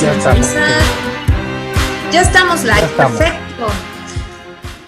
Ya estamos. Ya estamos live, ya estamos. Perfecto.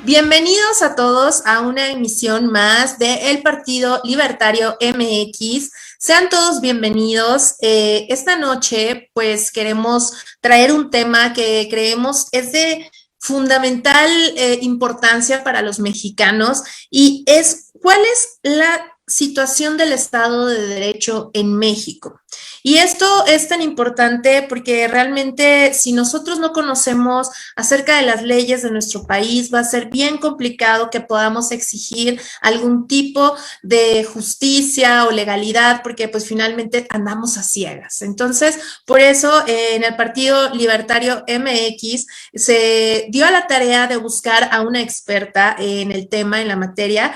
Bienvenidos a todos a una emisión más de El Partido Libertario MX. Sean todos bienvenidos. Esta noche, pues, queremos traer un tema que creemos es de fundamental importancia para los mexicanos y es ¿cuál es la situación del Estado de Derecho en México? Y esto es tan importante porque realmente si nosotros no conocemos acerca de las leyes de nuestro país, va a ser bien complicado que podamos exigir algún tipo de justicia o legalidad porque pues finalmente andamos a ciegas. Entonces, por eso en el Partido Libertario MX se dio a la tarea de buscar a una experta en el tema, en la materia,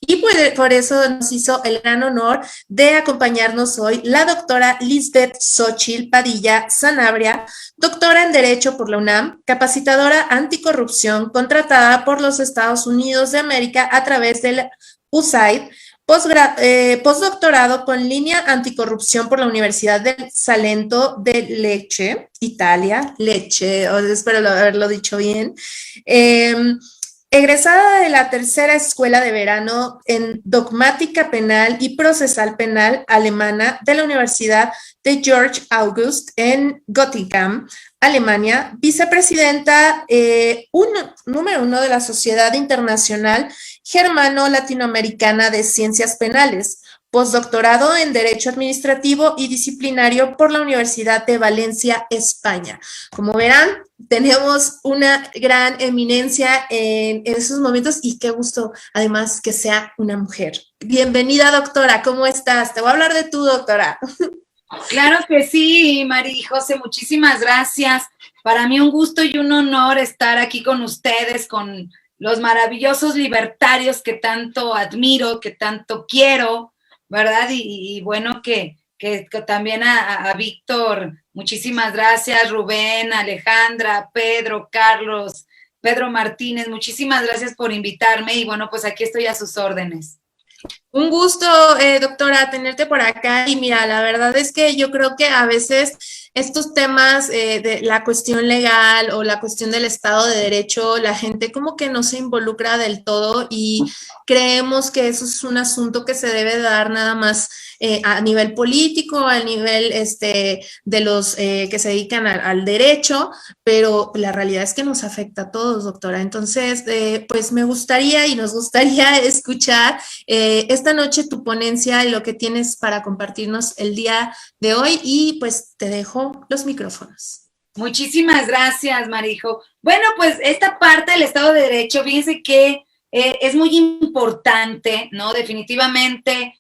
y por eso nos hizo el gran honor de acompañarnos hoy la doctora Lisbeth Xochitl Padilla Sanabria, doctora en Derecho por la UNAM, capacitadora anticorrupción contratada por los Estados Unidos de América a través del USAID, postdoctorado con línea anticorrupción por la Universidad del Salento de Lecce, Italia, Lecce, espero haberlo dicho bien. Egresada de la tercera escuela de verano en dogmática penal y procesal penal alemana de la Universidad de Georg August en Göttingen, Alemania, vicepresidenta número 1 de la Sociedad Internacional Germano-Latinoamericana de Ciencias Penales, postdoctorado en Derecho Administrativo y Disciplinario por la Universidad de Valencia, España. Como verán, tenemos una gran eminencia en esos momentos y qué gusto, además, que sea una mujer. Bienvenida, doctora, ¿cómo estás? Te voy a hablar de tú, doctora. Claro que sí, María José, muchísimas gracias. Para mí un gusto y un honor estar aquí con ustedes, con los maravillosos libertarios que tanto admiro, que tanto quiero, ¿verdad? Y bueno, que también a Víctor, muchísimas gracias, Rubén, Alejandra, Pedro, Carlos, Pedro Martínez, muchísimas gracias por invitarme y bueno, pues aquí estoy a sus órdenes. Un gusto, doctora, tenerte por acá y mira, la verdad es que yo creo que a veces estos temas de la cuestión legal o la cuestión del Estado de Derecho, la gente como que no se involucra del todo y creemos que eso es un asunto que se debe dar nada más a nivel político, a nivel de los que se dedican al derecho, pero la realidad es que nos afecta a todos, doctora. Entonces, pues me gustaría y nos gustaría escuchar esta noche tu ponencia y lo que tienes para compartirnos el día de hoy y pues te dejo los micrófonos. Muchísimas gracias, Marijo. Bueno, pues esta parte del Estado de Derecho, fíjense que es muy importante, ¿no? Definitivamente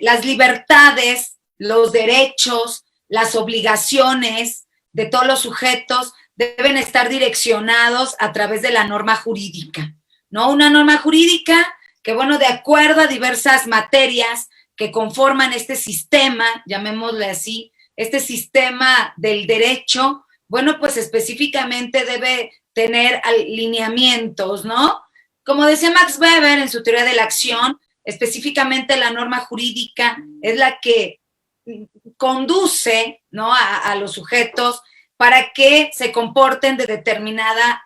las libertades, los derechos, las obligaciones de todos los sujetos deben estar direccionados a través de la norma jurídica, ¿no? Una norma jurídica que, bueno, de acuerdo a diversas materias que conforman este sistema, llamémosle así, este sistema del derecho, bueno, pues específicamente debe tener lineamientos, ¿no? Como decía Max Weber en su teoría de la acción, específicamente la norma jurídica es la que conduce, ¿no?, a los sujetos para que se comporten de determinada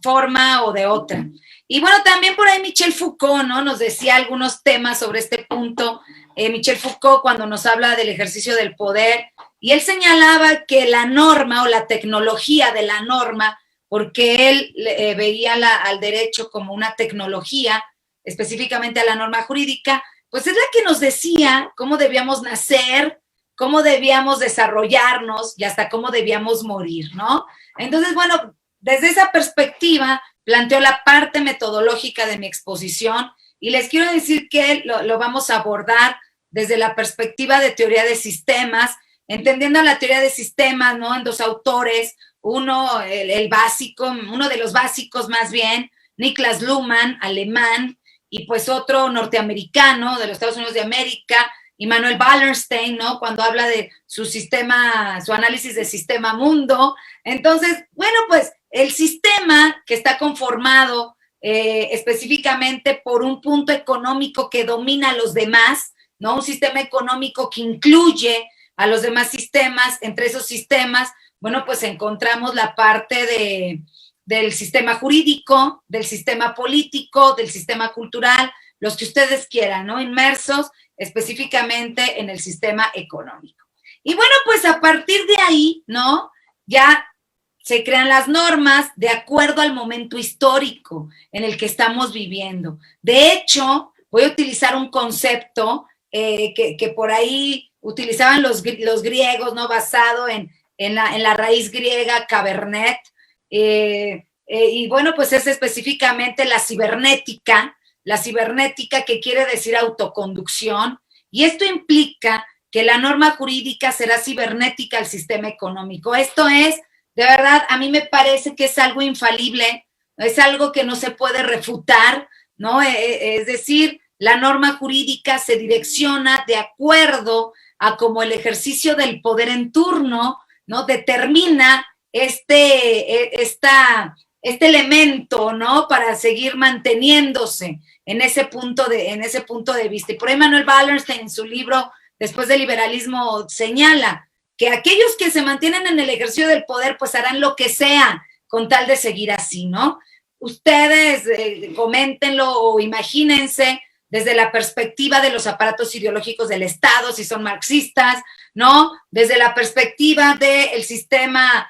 forma o de otra. Y bueno, también por ahí Michel Foucault, ¿no?, nos decía algunos temas sobre este punto. Michel Foucault, cuando nos habla del ejercicio del poder, y él señalaba que la norma o la tecnología de la norma, porque él veía al derecho como una tecnología, específicamente a la norma jurídica, pues es la que nos decía cómo debíamos nacer, cómo debíamos desarrollarnos y hasta cómo debíamos morir, ¿no? Entonces, bueno, desde esa perspectiva planteo la parte metodológica de mi exposición y les quiero decir que lo vamos a abordar desde la perspectiva de teoría de sistemas, entendiendo la teoría de sistemas, ¿no?, en dos autores, uno, el básico, uno de los básicos más bien, Niklas Luhmann, alemán, y pues otro norteamericano de los Estados Unidos de América, Immanuel Wallerstein, ¿no?, cuando habla de su sistema, su análisis de sistema mundo. Entonces, bueno, pues el sistema que está conformado específicamente por un punto económico que domina a los demás, ¿no?, un sistema económico que incluye a los demás sistemas, entre esos sistemas, bueno, pues encontramos la parte del sistema jurídico, del sistema político, del sistema cultural, los que ustedes quieran, ¿no? Inmersos específicamente en el sistema económico. Y bueno, pues a partir de ahí, ¿no? Ya se crean las normas de acuerdo al momento histórico en el que estamos viviendo. De hecho, voy a utilizar un concepto que por ahí utilizaban los griegos, ¿no? Basado en la raíz griega cabernet. Y bueno, pues es específicamente la cibernética que quiere decir autoconducción. Y esto implica que la norma jurídica será cibernética al sistema económico. Esto es, de verdad, a mí me parece que es algo infalible, es algo que no se puede refutar, ¿no? Es decir, la norma jurídica se direcciona de acuerdo a cómo el ejercicio del poder en turno, ¿no? Determina este elemento, ¿no? Para seguir manteniéndose en ese punto de vista. Y por ahí Manuel Wallerstein, en su libro Después del liberalismo, señala que aquellos que se mantienen en el ejercicio del poder, pues harán lo que sea con tal de seguir así, ¿no? Ustedes coméntenlo o imagínense desde la perspectiva de los aparatos ideológicos del Estado, si son marxistas, ¿no? Desde la perspectiva del sistema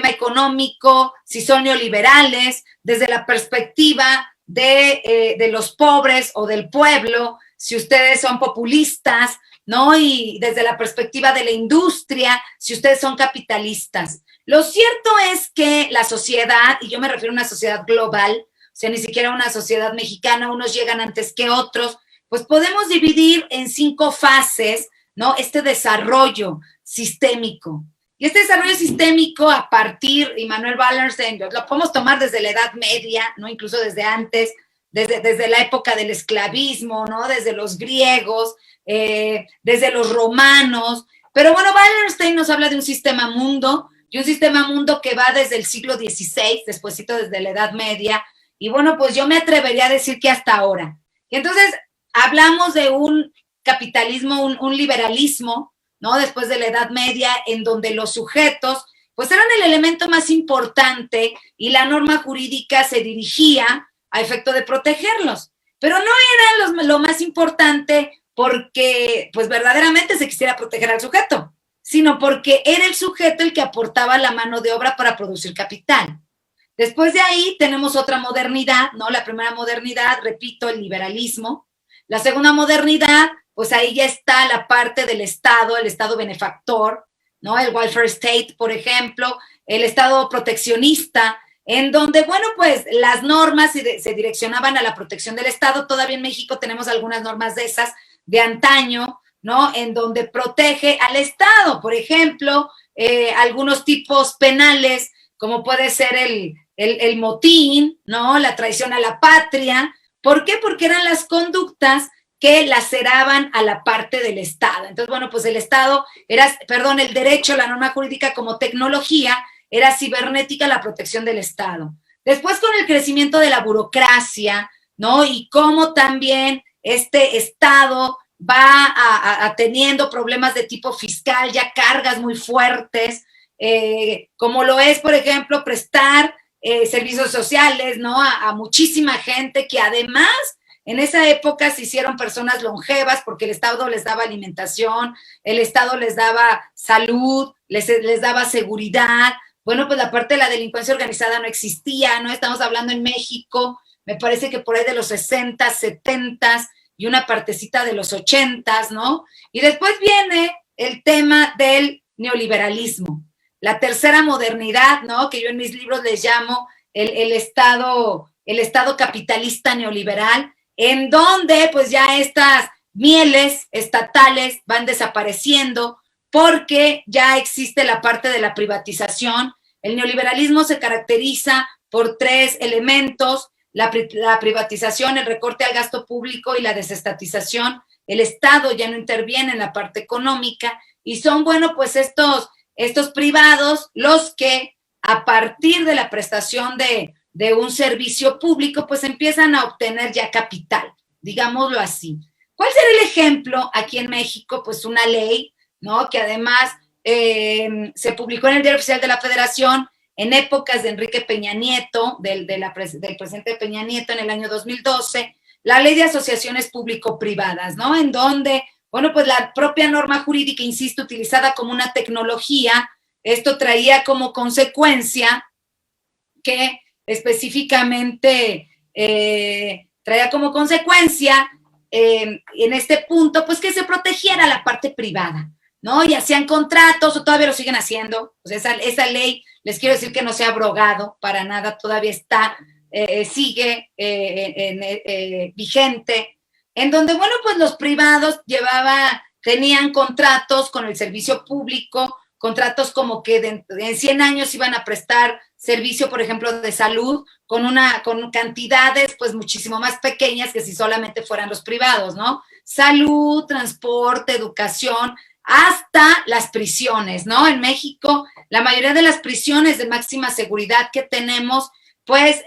económico, si son neoliberales, desde la perspectiva de los pobres o del pueblo, si ustedes son populistas, ¿no? Y desde la perspectiva de la industria, si ustedes son capitalistas. Lo cierto es que la sociedad, y yo me refiero a una sociedad global, o sea, ni siquiera una sociedad mexicana, unos llegan antes que otros, pues podemos dividir en 5 fases, ¿no? Este desarrollo sistémico. Y este desarrollo sistémico a partir, y Manuel Wallerstein, lo podemos tomar desde la Edad Media, ¿no? Incluso desde antes, desde la época del esclavismo, ¿no? Desde los griegos, desde los romanos. Pero bueno, Wallerstein nos habla de un sistema mundo, y un sistema mundo que va desde el siglo XVI, despuésito desde la Edad Media, y bueno, pues yo me atrevería a decir que hasta ahora. Y entonces hablamos de un capitalismo, un liberalismo, ¿no? Después de la Edad Media, en donde los sujetos, pues eran el elemento más importante y la norma jurídica se dirigía a efecto de protegerlos. Pero no era lo más importante porque, pues verdaderamente se quisiera proteger al sujeto, sino porque era el sujeto el que aportaba la mano de obra para producir capital. Después de ahí tenemos otra modernidad, ¿no? La primera modernidad, repito, el liberalismo. La segunda modernidad, pues ahí ya está la parte del Estado, el Estado benefactor, ¿no? El welfare state, por ejemplo, el Estado proteccionista, en donde, bueno, pues las normas se direccionaban a la protección del Estado. Todavía en México tenemos algunas normas de esas de antaño, ¿no? En donde protege al Estado, por ejemplo, algunos tipos penales, como puede ser el motín, ¿no? La traición a la patria. ¿Por qué? Porque eran las conductas que laceraban a la parte del Estado. Entonces, bueno, pues el derecho, la norma jurídica como tecnología, era cibernética la protección del Estado. Después, con el crecimiento de la burocracia, ¿no? Y cómo también este Estado va teniendo problemas de tipo fiscal, ya cargas muy fuertes, como lo es, por ejemplo, prestar servicios sociales, ¿no? A muchísima gente que además en esa época se hicieron personas longevas porque el Estado les daba alimentación, el Estado les daba salud, les daba seguridad. Bueno, pues la parte de la delincuencia organizada no existía, ¿no? Estamos hablando en México, me parece que por ahí de los 60, 70 y una partecita de los 80, ¿no? Y después viene el tema del neoliberalismo, la tercera modernidad, ¿no? Que yo en mis libros les llamo el Estado capitalista neoliberal, en donde pues ya estas mieles estatales van desapareciendo porque ya existe la parte de la privatización. El neoliberalismo se caracteriza por 3 elementos: la privatización, el recorte al gasto público y la desestatización. El Estado ya no interviene en la parte económica y son, bueno, pues estos privados los que a partir de la prestación de un servicio público, pues empiezan a obtener ya capital, digámoslo así. ¿Cuál será el ejemplo aquí en México? Pues una ley, ¿no? Que además se publicó en el Diario Oficial de la Federación en épocas de Enrique Peña Nieto, del presidente Peña Nieto en el año 2012, la Ley de Asociaciones Público-Privadas, ¿no? En donde, bueno, pues la propia norma jurídica, insisto, utilizada como una tecnología, esto traía como consecuencia que específicamente traía como consecuencia en este punto, pues que se protegiera la parte privada, ¿no? Y hacían contratos, o todavía lo siguen haciendo, pues esa ley, les quiero decir que no se ha abrogado para nada, todavía está, sigue vigente, en donde, bueno, pues los privados tenían contratos con el servicio público, contratos como que en 100 años iban a prestar servicio, por ejemplo, de salud, con cantidades pues muchísimo más pequeñas que si solamente fueran los privados, ¿no? Salud, transporte, educación, hasta las prisiones, ¿no? En México, la mayoría de las prisiones de máxima seguridad que tenemos, pues,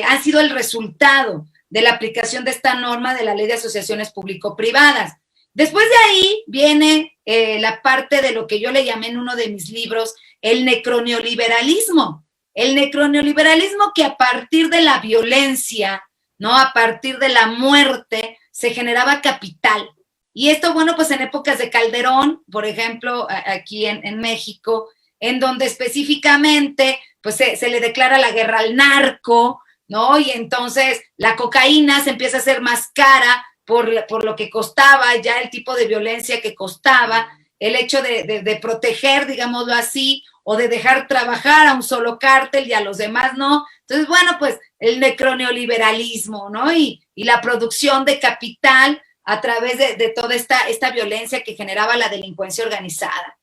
han sido el resultado de la aplicación de esta norma de la Ley de Asociaciones Público-Privadas. Después de ahí viene la parte de lo que yo le llamé en uno de mis libros, el necroneoliberalismo. El necroneoliberalismo que a partir de la violencia, ¿no? A partir de la muerte, se generaba capital. Y esto, bueno, pues en épocas de Calderón, por ejemplo, aquí en México, en donde específicamente, pues se le declara la guerra al narco, ¿no? Y entonces la cocaína se empieza a hacer más cara por lo que costaba, ya el tipo de violencia que costaba, el hecho de proteger, digámoslo así, o de dejar trabajar a un solo cártel y a los demás no. Entonces, bueno, pues el necroneoliberalismo, ¿no? Y la producción de capital a través de toda esta violencia que generaba la delincuencia organizada.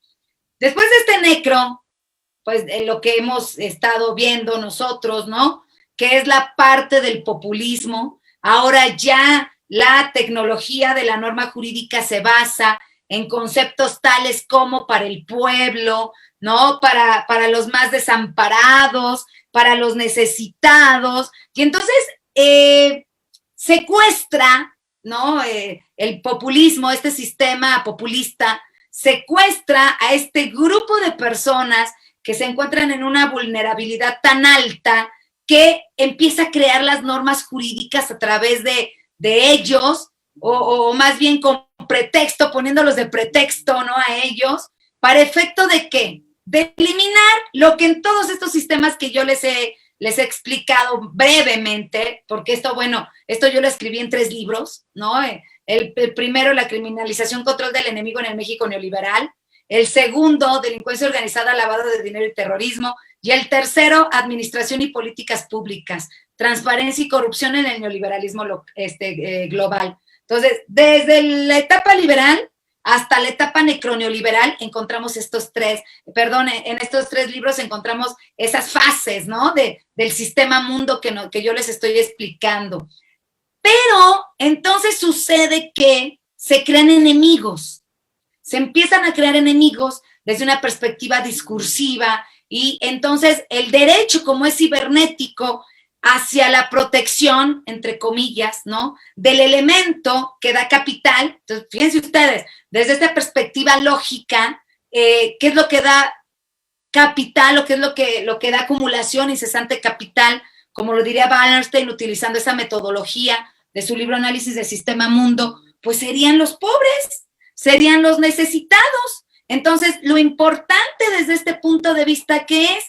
Después de este necro, pues lo que hemos estado viendo nosotros, ¿no? Que es la parte del populismo. Ahora ya la tecnología de la norma jurídica se basa en conceptos tales como para el pueblo, ¿no? Para los más desamparados, para los necesitados. Y entonces secuestra, ¿no? El populismo, este sistema populista, secuestra a este grupo de personas que se encuentran en una vulnerabilidad tan alta que empieza a crear las normas jurídicas a través de ellos, o más bien con pretexto, poniéndolos de pretexto, ¿no? A ellos, ¿para efecto de qué? De eliminar lo que en todos estos sistemas que yo les he explicado brevemente, porque esto yo lo escribí en 3 libros, ¿no? El primero, la criminalización, control del enemigo en el México neoliberal. El segundo, delincuencia organizada, lavado de dinero y terrorismo. Y el tercero, administración y políticas públicas, transparencia y corrupción en el neoliberalismo global. Entonces, desde la etapa liberal hasta la etapa necroneoliberal encontramos en estos 3 libros encontramos esas fases, ¿no? Del sistema mundo que yo les estoy explicando. Pero entonces sucede que se crean enemigos, se empiezan a crear enemigos desde una perspectiva discursiva, y entonces el derecho, como es cibernético, hacia la protección, entre comillas, ¿no? Del elemento que da capital. Entonces, fíjense ustedes, desde esta perspectiva lógica, ¿qué es lo que da capital, o qué es lo que da acumulación incesante capital? Como lo diría Wallerstein, utilizando esa metodología de su libro Análisis del Sistema Mundo, pues serían los pobres, serían los necesitados. Entonces, lo importante desde este punto de vista, ¿qué es?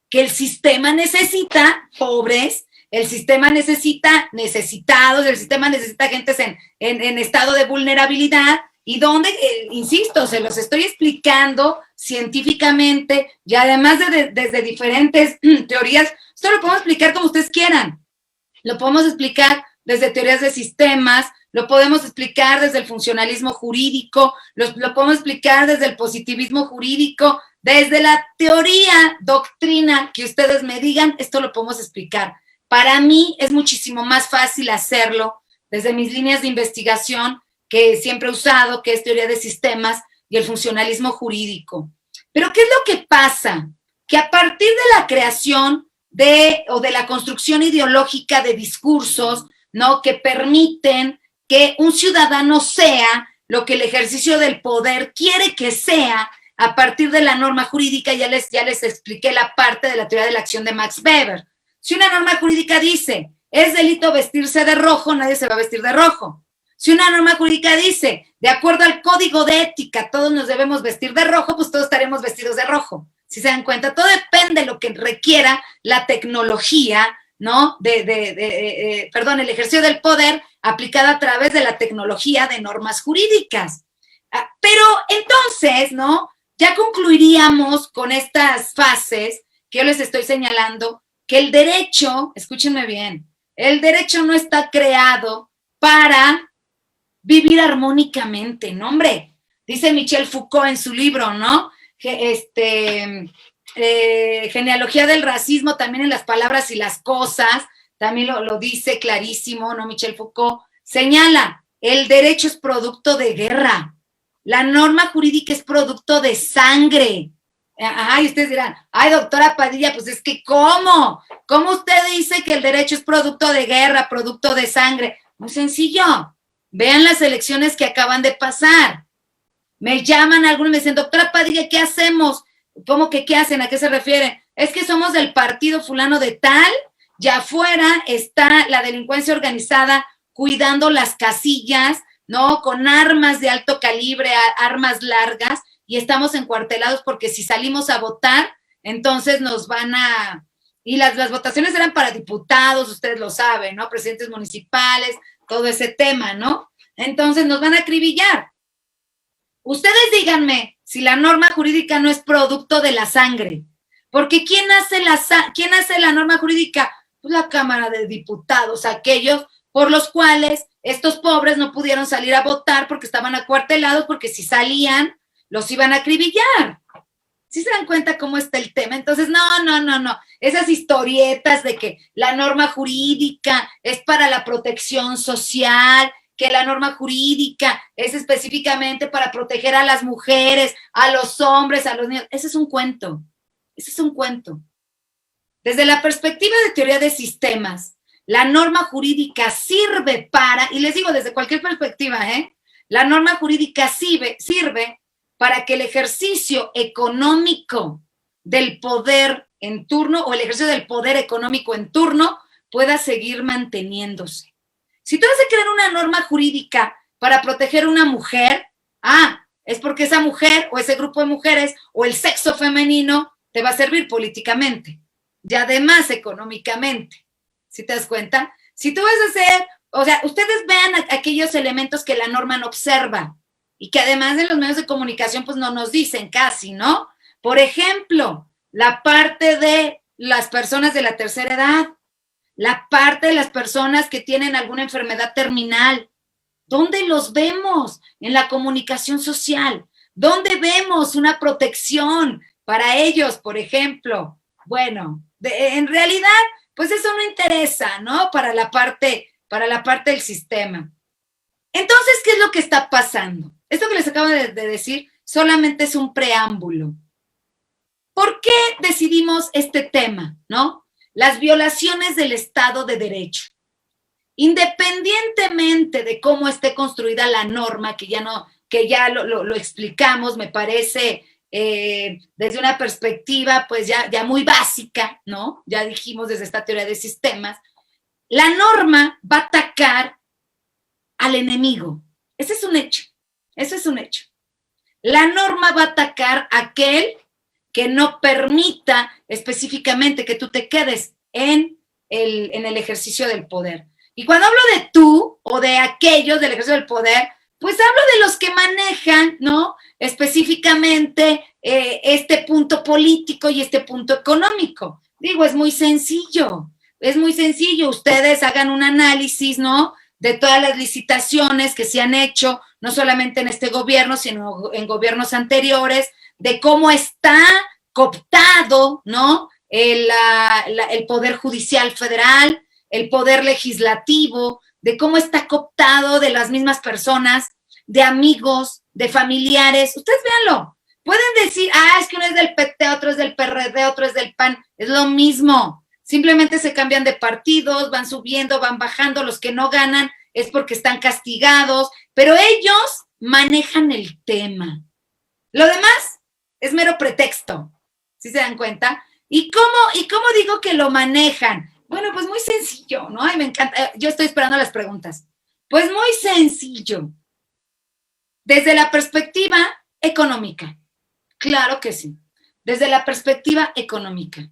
Que el sistema necesita pobres, el sistema necesita necesitados, el sistema necesita gentes en estado de vulnerabilidad, y donde, insisto, se los estoy explicando científicamente, y además desde diferentes teorías. Esto lo podemos explicar como ustedes quieran, lo podemos explicar desde teorías de sistemas, lo podemos explicar desde el funcionalismo jurídico, lo podemos explicar desde el positivismo jurídico, desde la teoría, doctrina que ustedes me digan, esto lo podemos explicar. Para mí es muchísimo más fácil hacerlo desde mis líneas de investigación que siempre he usado, que es teoría de sistemas y el funcionalismo jurídico. Pero ¿qué es lo que pasa? Que a partir de la creación o de la construcción ideológica de discursos, ¿no? Que permiten que un ciudadano sea lo que el ejercicio del poder quiere que sea, a partir de la norma jurídica. Ya les expliqué la parte de la teoría de la acción de Max Weber. Si una norma jurídica dice, es delito vestirse de rojo, nadie se va a vestir de rojo. Si una norma jurídica dice, de acuerdo al código de ética, todos nos debemos vestir de rojo, pues todos estaremos vestidos de rojo. Si se dan cuenta, todo depende de lo que requiera la tecnología, ¿no? El ejercicio del poder aplicada a través de la tecnología de normas jurídicas. Pero entonces, ¿no? Ya concluiríamos con estas fases que yo les estoy señalando, que el derecho, escúchenme bien, el derecho no está creado para vivir armónicamente, ¿no, hombre? Dice Michel Foucault en su libro, ¿no? Genealogía del racismo, también en las palabras y las cosas, también lo dice clarísimo, ¿no? Michel Foucault señala, el derecho es producto de guerra, la norma jurídica es producto de sangre. Ajá, y ustedes dirán, ay, doctora Padilla, pues es que ¿cómo? ¿Cómo usted dice que el derecho es producto de guerra, producto de sangre? Muy sencillo, vean las elecciones que acaban de pasar. Me llaman algunos y me dicen, doctora Padilla, ¿qué hacemos? ¿Cómo que qué hacen? ¿A qué se refieren? Es que somos del partido fulano de tal, y afuera está la delincuencia organizada cuidando las casillas, ¿no? Con armas de alto calibre, armas largas, y estamos encuartelados porque si salimos a votar, entonces nos van a... Y las votaciones eran para diputados, ustedes lo saben, ¿no? Presidentes municipales, todo ese tema, ¿no? Entonces nos van a acribillar. Ustedes díganme si la norma jurídica no es producto de la sangre, porque ¿quién hace la norma jurídica? Pues la Cámara de Diputados, aquellos por los cuales estos pobres no pudieron salir a votar porque estaban acuartelados, porque si salían, los iban a acribillar. ¿Sí se dan cuenta cómo está el tema? Entonces, no. Esas historietas de que la norma jurídica es para la protección social, que la norma jurídica es específicamente para proteger a las mujeres, a los hombres, a los niños. Ese es un cuento. Desde la perspectiva de teoría de sistemas, la norma jurídica sirve para, y les digo desde cualquier perspectiva, la norma jurídica sirve para que el ejercicio económico del poder en turno o el ejercicio del poder económico en turno pueda seguir manteniéndose. Si tú vas a crear una norma jurídica para proteger a una mujer, es porque esa mujer o ese grupo de mujeres o el sexo femenino te va a servir políticamente y además económicamente. ¿Sí te das cuenta? Si tú vas a hacer, o sea, ustedes vean aquellos elementos que la norma no observa y que además en los medios de comunicación pues no nos dicen casi, ¿no? Por ejemplo, la parte de las personas de la tercera edad, la parte de las personas que tienen alguna enfermedad terminal. ¿Dónde los vemos? En la comunicación social. ¿Dónde vemos una protección para ellos, por ejemplo? Bueno, en realidad, pues eso no interesa, ¿no? Para la parte del sistema. Entonces, ¿qué es lo que está pasando? Esto que les acabo de decir solamente es un preámbulo. ¿Por qué decidimos este tema, no? Las violaciones del Estado de Derecho. Independientemente de cómo esté construida la norma, que ya lo explicamos, me parece, desde una perspectiva pues ya muy básica, ¿no? Ya dijimos desde esta teoría de sistemas, la norma va a atacar al enemigo. Ese es un hecho. La norma va a atacar a aquel que no permita específicamente que tú te quedes en el ejercicio del poder. Y cuando hablo de tú o de aquellos del ejercicio del poder, pues hablo de los que manejan, ¿no? Específicamente este punto político y este punto económico. Digo, es muy sencillo. Ustedes hagan un análisis, ¿no? De todas las licitaciones que se han hecho, no solamente en este gobierno, sino en gobiernos anteriores, de cómo está cooptado, ¿no? El Poder Judicial Federal, el Poder Legislativo, de cómo está cooptado de las mismas personas, de amigos, de familiares. Ustedes véanlo. Pueden decir, es que uno es del PT, otro es del PRD, otro es del PAN. Es lo mismo. Simplemente se cambian de partidos, van subiendo, van bajando. Los que no ganan es porque están castigados, pero ellos manejan el tema. Lo demás es mero pretexto. ¿Sí se dan cuenta? ¿Y cómo digo que lo manejan? Bueno, pues muy sencillo, ¿no? Ay, me encanta. Yo estoy esperando las preguntas. Pues muy sencillo. Desde la perspectiva económica. Claro que sí. Desde la perspectiva económica,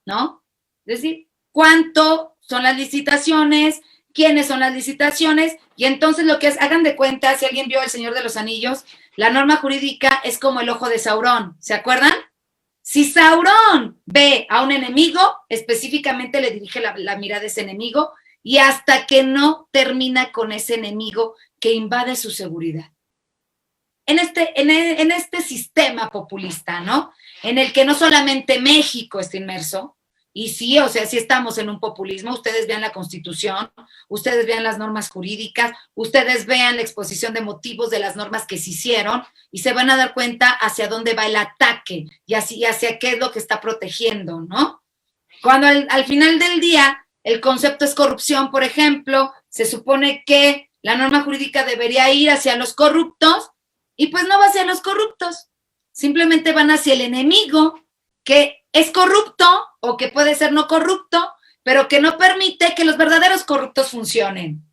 ¿no? Es decir, ¿cuánto son las licitaciones? ¿Quiénes son las licitaciones? Y entonces lo que es, hagan de cuenta, si alguien vio El Señor de los Anillos, la norma jurídica es como el ojo de Saurón, ¿se acuerdan? Si Saurón ve a un enemigo, específicamente le dirige la mirada a ese enemigo y hasta que no termina con ese enemigo que invade su seguridad. En este sistema populista, ¿no? En el que no solamente México está inmerso, y sí, o sea, sí estamos en un populismo, ustedes vean la Constitución, ustedes vean las normas jurídicas, ustedes vean la exposición de motivos de las normas que se hicieron y se van a dar cuenta hacia dónde va el ataque y hacia qué es lo que está protegiendo, ¿no? Cuando al final del día el concepto es corrupción, por ejemplo, se supone que la norma jurídica debería ir hacia los corruptos y pues no va hacia los corruptos, simplemente van hacia el enemigo que es corrupto o que puede ser no corrupto, pero que no permite que los verdaderos corruptos funcionen.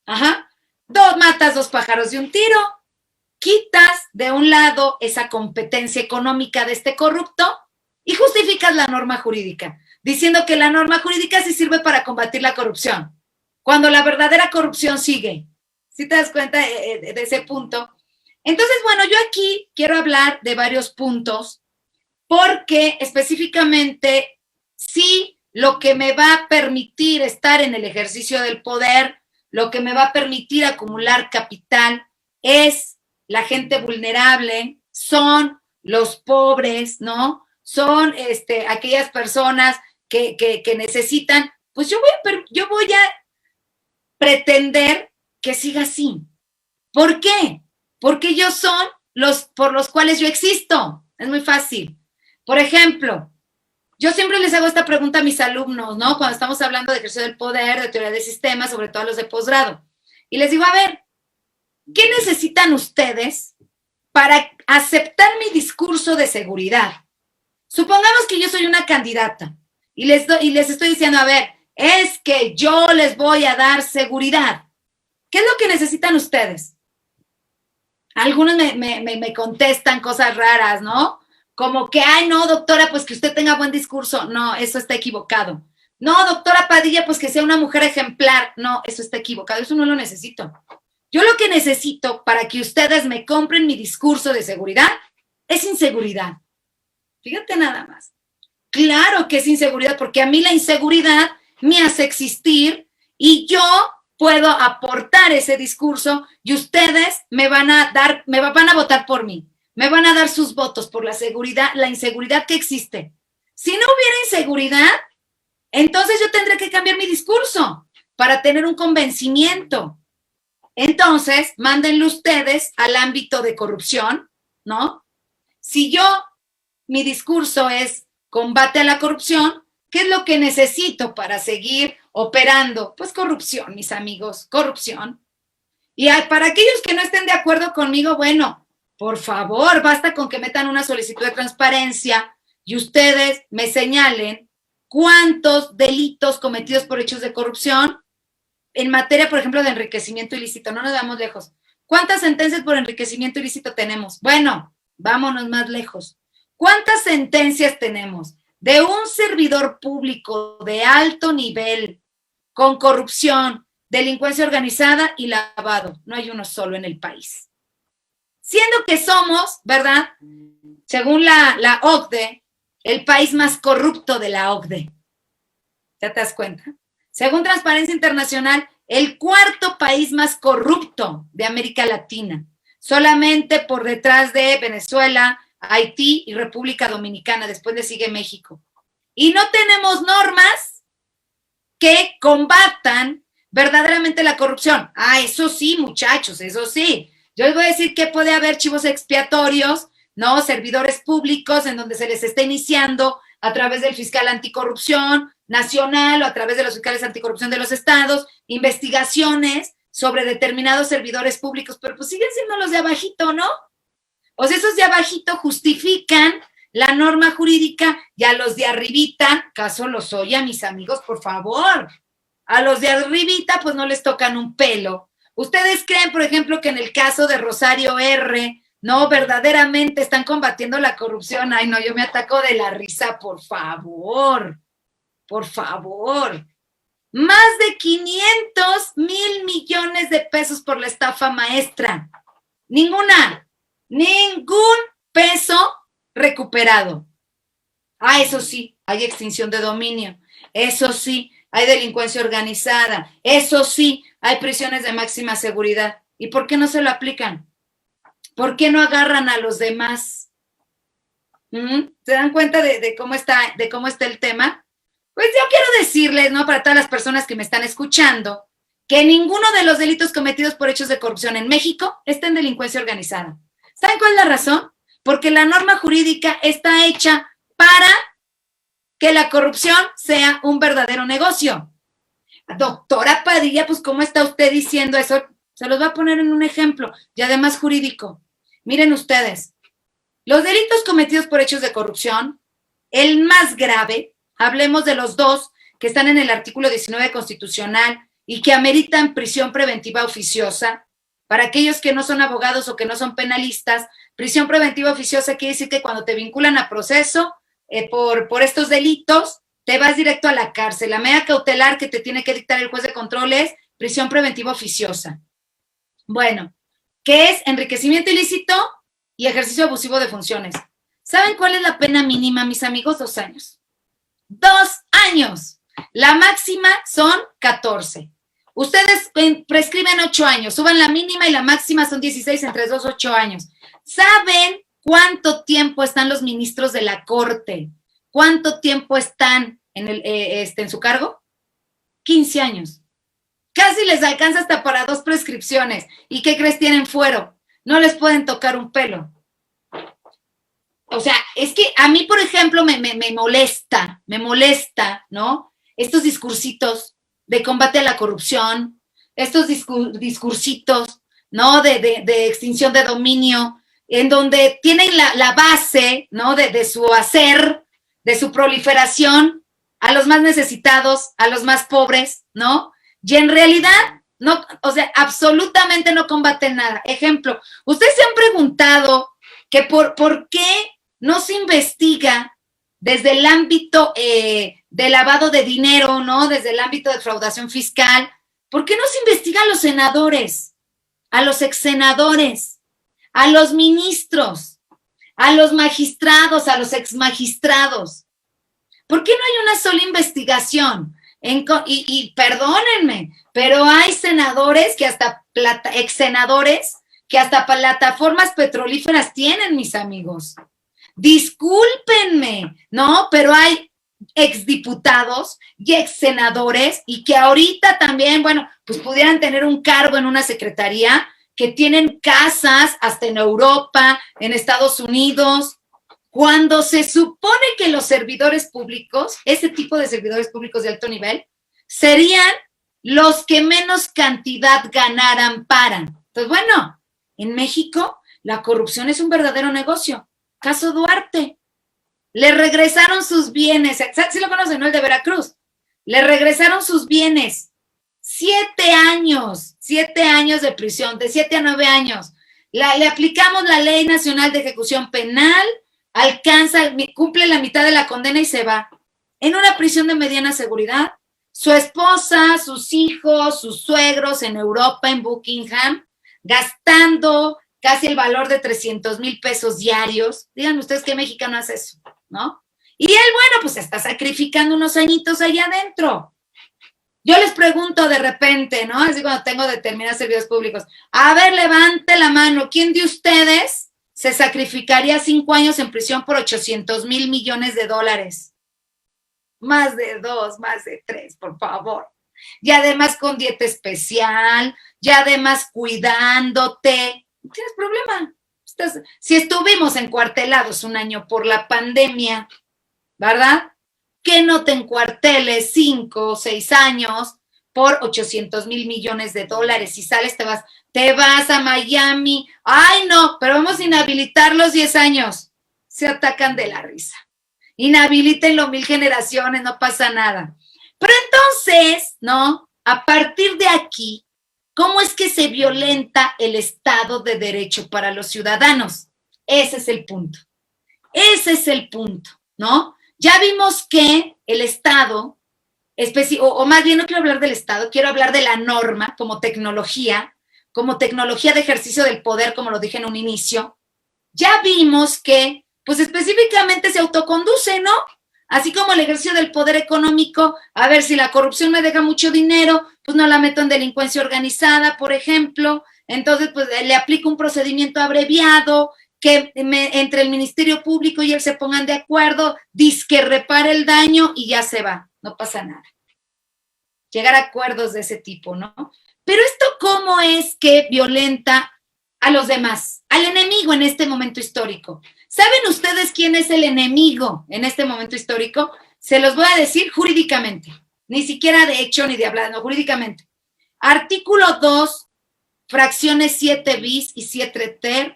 Ajá. Matas dos pájaros de un tiro, quitas de un lado esa competencia económica de este corrupto y justificas la norma jurídica, diciendo que la norma jurídica sí sirve para combatir la corrupción, cuando la verdadera corrupción sigue. ¿Sí te das cuenta de ese punto? Entonces, bueno, yo aquí quiero hablar de varios puntos porque específicamente sí lo que me va a permitir estar en el ejercicio del poder, lo que me va a permitir acumular capital es la gente vulnerable, son los pobres, ¿no? Son aquellas personas que necesitan, pues yo voy a pretender que siga así. ¿Por qué? Porque ellos son por los cuales yo existo. Es muy fácil. Por ejemplo, yo siempre les hago esta pregunta a mis alumnos, ¿no? Cuando estamos hablando de ejercicio del poder, de teoría de sistemas, sobre todo a los de posgrado. Y les digo, a ver, ¿qué necesitan ustedes para aceptar mi discurso de seguridad? Supongamos que yo soy una candidata y les estoy diciendo, a ver, es que yo les voy a dar seguridad. ¿Qué es lo que necesitan ustedes? Algunos me contestan cosas raras, ¿no? Como que, ay, no, doctora, pues que usted tenga buen discurso. No, eso está equivocado. No, doctora Padilla, pues que sea una mujer ejemplar. No, eso está equivocado, eso no lo necesito. Yo lo que necesito para que ustedes me compren mi discurso de seguridad es inseguridad. Fíjate nada más. Claro que es inseguridad, porque a mí la inseguridad me hace existir y yo puedo aportar ese discurso y ustedes me van a votar por mí. Me van a dar sus votos por la inseguridad que existe. Si no hubiera inseguridad, entonces yo tendré que cambiar mi discurso para tener un convencimiento. Entonces, mándenlo ustedes al ámbito de corrupción, ¿no? Si mi discurso es combate a la corrupción, ¿qué es lo que necesito para seguir operando? Pues corrupción, mis amigos, corrupción. Y para aquellos que no estén de acuerdo conmigo, bueno, por favor, basta con que metan una solicitud de transparencia y ustedes me señalen cuántos delitos cometidos por hechos de corrupción en materia, por ejemplo, de enriquecimiento ilícito. No nos vamos lejos. ¿Cuántas sentencias por enriquecimiento ilícito tenemos? Bueno, vámonos más lejos. ¿Cuántas sentencias tenemos de un servidor público de alto nivel con corrupción, delincuencia organizada y lavado? No hay uno solo en el país. Siendo que somos, ¿verdad? Según la OCDE, el país más corrupto de la OCDE. ¿Ya te das cuenta? Según Transparencia Internacional, el cuarto país más corrupto de América Latina, solamente por detrás de Venezuela, Haití y República Dominicana. Después le sigue México. Y no tenemos normas que combatan verdaderamente la corrupción. Ah, eso sí, muchachos, eso sí. Yo les voy a decir que puede haber chivos expiatorios, ¿no? Servidores públicos en donde se les está iniciando a través del fiscal anticorrupción nacional o a través de los fiscales anticorrupción de los estados, investigaciones sobre determinados servidores públicos, pero pues siguen siendo los de abajito, ¿no? O sea, esos de abajito justifican la norma jurídica y a los de arribita, caso Lozoya, mis amigos, por favor, a los de arribita pues no les tocan un pelo. ¿Ustedes creen, por ejemplo, que en el caso de Rosario R., no, verdaderamente están combatiendo la corrupción? Ay, no, yo me ataco de la risa, por favor, por favor. Más de 500,000 millones de pesos por la estafa maestra. Ningún peso recuperado. Ah, eso sí, hay extinción de dominio. Eso sí, hay delincuencia organizada. Eso sí, hay prisiones de máxima seguridad. ¿Y por qué no se lo aplican? ¿Por qué no agarran a los demás? ¿Se dan cuenta de cómo está el tema? Pues yo quiero decirles, ¿no? Para todas las personas que me están escuchando, que ninguno de los delitos cometidos por hechos de corrupción en México está en delincuencia organizada. ¿Saben cuál es la razón? Porque la norma jurídica está hecha para que la corrupción sea un verdadero negocio. Doctora Padilla, pues ¿cómo está usted diciendo eso? Se los voy a poner en un ejemplo, y además jurídico. Miren ustedes, los delitos cometidos por hechos de corrupción, el más grave, hablemos de los dos que están en el artículo 19 constitucional y que ameritan prisión preventiva oficiosa. Para aquellos que no son abogados o que no son penalistas, prisión preventiva oficiosa quiere decir que cuando te vinculan a proceso por estos delitos, te vas directo a la cárcel. La medida cautelar que te tiene que dictar el juez de control es prisión preventiva oficiosa. Bueno, ¿qué es enriquecimiento ilícito y ejercicio abusivo de funciones? ¿Saben cuál es la pena mínima, mis amigos? 2 años. 2 años. La máxima son 14. Ustedes prescriben 8 años, suban la mínima y la máxima son 16, entre 2 y 8 años. ¿Saben cuánto tiempo están los ministros de la Corte? ¿Cuánto tiempo están en su cargo? 15 años. Casi les alcanza hasta para 2 prescripciones. ¿Y qué crees? Tienen fuero. No les pueden tocar un pelo. O sea, es que a mí, por ejemplo, me molesta, ¿no? Estos discursitos de combate a la corrupción, estos discursitos, ¿no? De extinción de dominio, en donde tienen la base, ¿no? De su hacer, de su proliferación a los más necesitados, a los más pobres, ¿no? Y en realidad, no, o sea, absolutamente no combaten nada. Ejemplo, ¿ustedes se han preguntado que por qué no se investiga desde el ámbito de lavado de dinero, ¿no? Desde el ámbito de defraudación fiscal? ¿Por qué no se investiga a los senadores, a los exsenadores, a los ministros, a los magistrados, a los exmagistrados? ¿Por qué no hay una sola investigación? Y perdónenme, pero hay senadores que hasta exsenadores que hasta plataformas petrolíferas tienen, mis amigos. Discúlpenme, ¿no? Pero hay exdiputados y exsenadores y que ahorita también, bueno, pues pudieran tener un cargo en una secretaría, que tienen casas hasta en Europa, en Estados Unidos, cuando se supone que los servidores públicos, ese tipo de servidores públicos de alto nivel, serían los que menos cantidad ganaran para. Entonces, bueno, en México la corrupción es un verdadero negocio. Caso Duarte. Le regresaron sus bienes. ¿Sí lo conocen, no? El de Veracruz. Le regresaron sus bienes. 7 años. 7 años de prisión. De 7 a 9 años. Le aplicamos la Ley Nacional de Ejecución Penal. Cumple la mitad de la condena y se va. En una prisión de mediana seguridad. Su esposa, sus hijos, sus suegros en Europa, en Buckingham, gastando casi el valor de 300,000 pesos diarios. Díganme ustedes qué mexicano hace eso, ¿no? Y él, bueno, pues está sacrificando unos añitos allá adentro. Yo les pregunto de repente, ¿no? Así cuando tengo determinados servidores públicos. A ver, levante la mano. ¿Quién de ustedes se sacrificaría 5 años en prisión por 800,000 millones de dólares? Más de 2, más de 3, por favor. Y además con dieta especial, y además cuidándote. No tienes problema. Si estuvimos encuartelados 1 año por la pandemia, ¿verdad? Que no te encuarteles 5 o 6 años por 800,000 millones de dólares. Si sales, te vas a Miami. Ay, no, pero vamos a inhabilitar los 10 años. Se atacan de la risa. Inhabilítenlo 1000 generaciones, no pasa nada. Pero entonces, ¿no? A partir de aquí, ¿cómo es que se violenta el Estado de Derecho para los ciudadanos? Ese es el punto. Ese es el punto, ¿no? Ya vimos que el Estado, o más bien no quiero hablar del Estado, quiero hablar de la norma como tecnología de ejercicio del poder, como lo dije en un inicio. Ya vimos que, pues específicamente se autoconduce, ¿no? Así como el ejercicio del poder económico, a ver, si la corrupción me deja mucho dinero, pues no la meto en delincuencia organizada, por ejemplo, entonces pues le aplico un procedimiento abreviado, que entre el Ministerio Público y él se pongan de acuerdo, dizque repare el daño y ya se va, no pasa nada. Llegar a acuerdos de ese tipo, ¿no? Pero esto, ¿cómo es que violenta a los demás, al enemigo en este momento histórico? ¿Saben ustedes quién es el enemigo en este momento histórico? Se los voy a decir jurídicamente, ni siquiera de hecho ni de hablar, no, jurídicamente. Artículo 2, fracciones 7 bis y 7 ter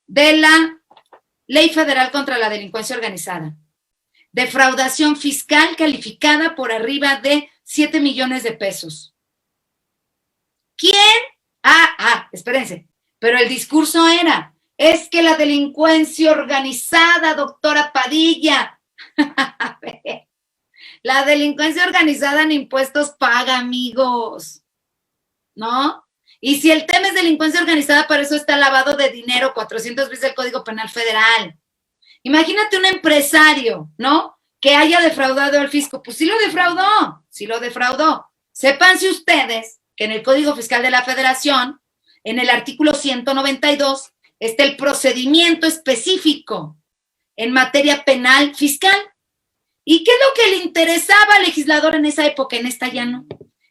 de la Ley Federal contra la Delincuencia Organizada. Defraudación fiscal calificada por arriba de 7 millones de pesos. ¿Quién? Espérense, pero el discurso es que la delincuencia organizada, doctora Padilla, la delincuencia organizada en impuestos paga, amigos, ¿no? Y si el tema es delincuencia organizada, para eso está lavado de dinero, 400 veces el Código Penal Federal. Imagínate un empresario, ¿no? Que haya defraudado al fisco. Pues sí lo defraudó. Sépanse ustedes que en el Código Fiscal de la Federación, en el artículo 192, está el procedimiento específico en materia penal fiscal. ¿Y qué es lo que le interesaba al legislador en esa época? En esta ya no.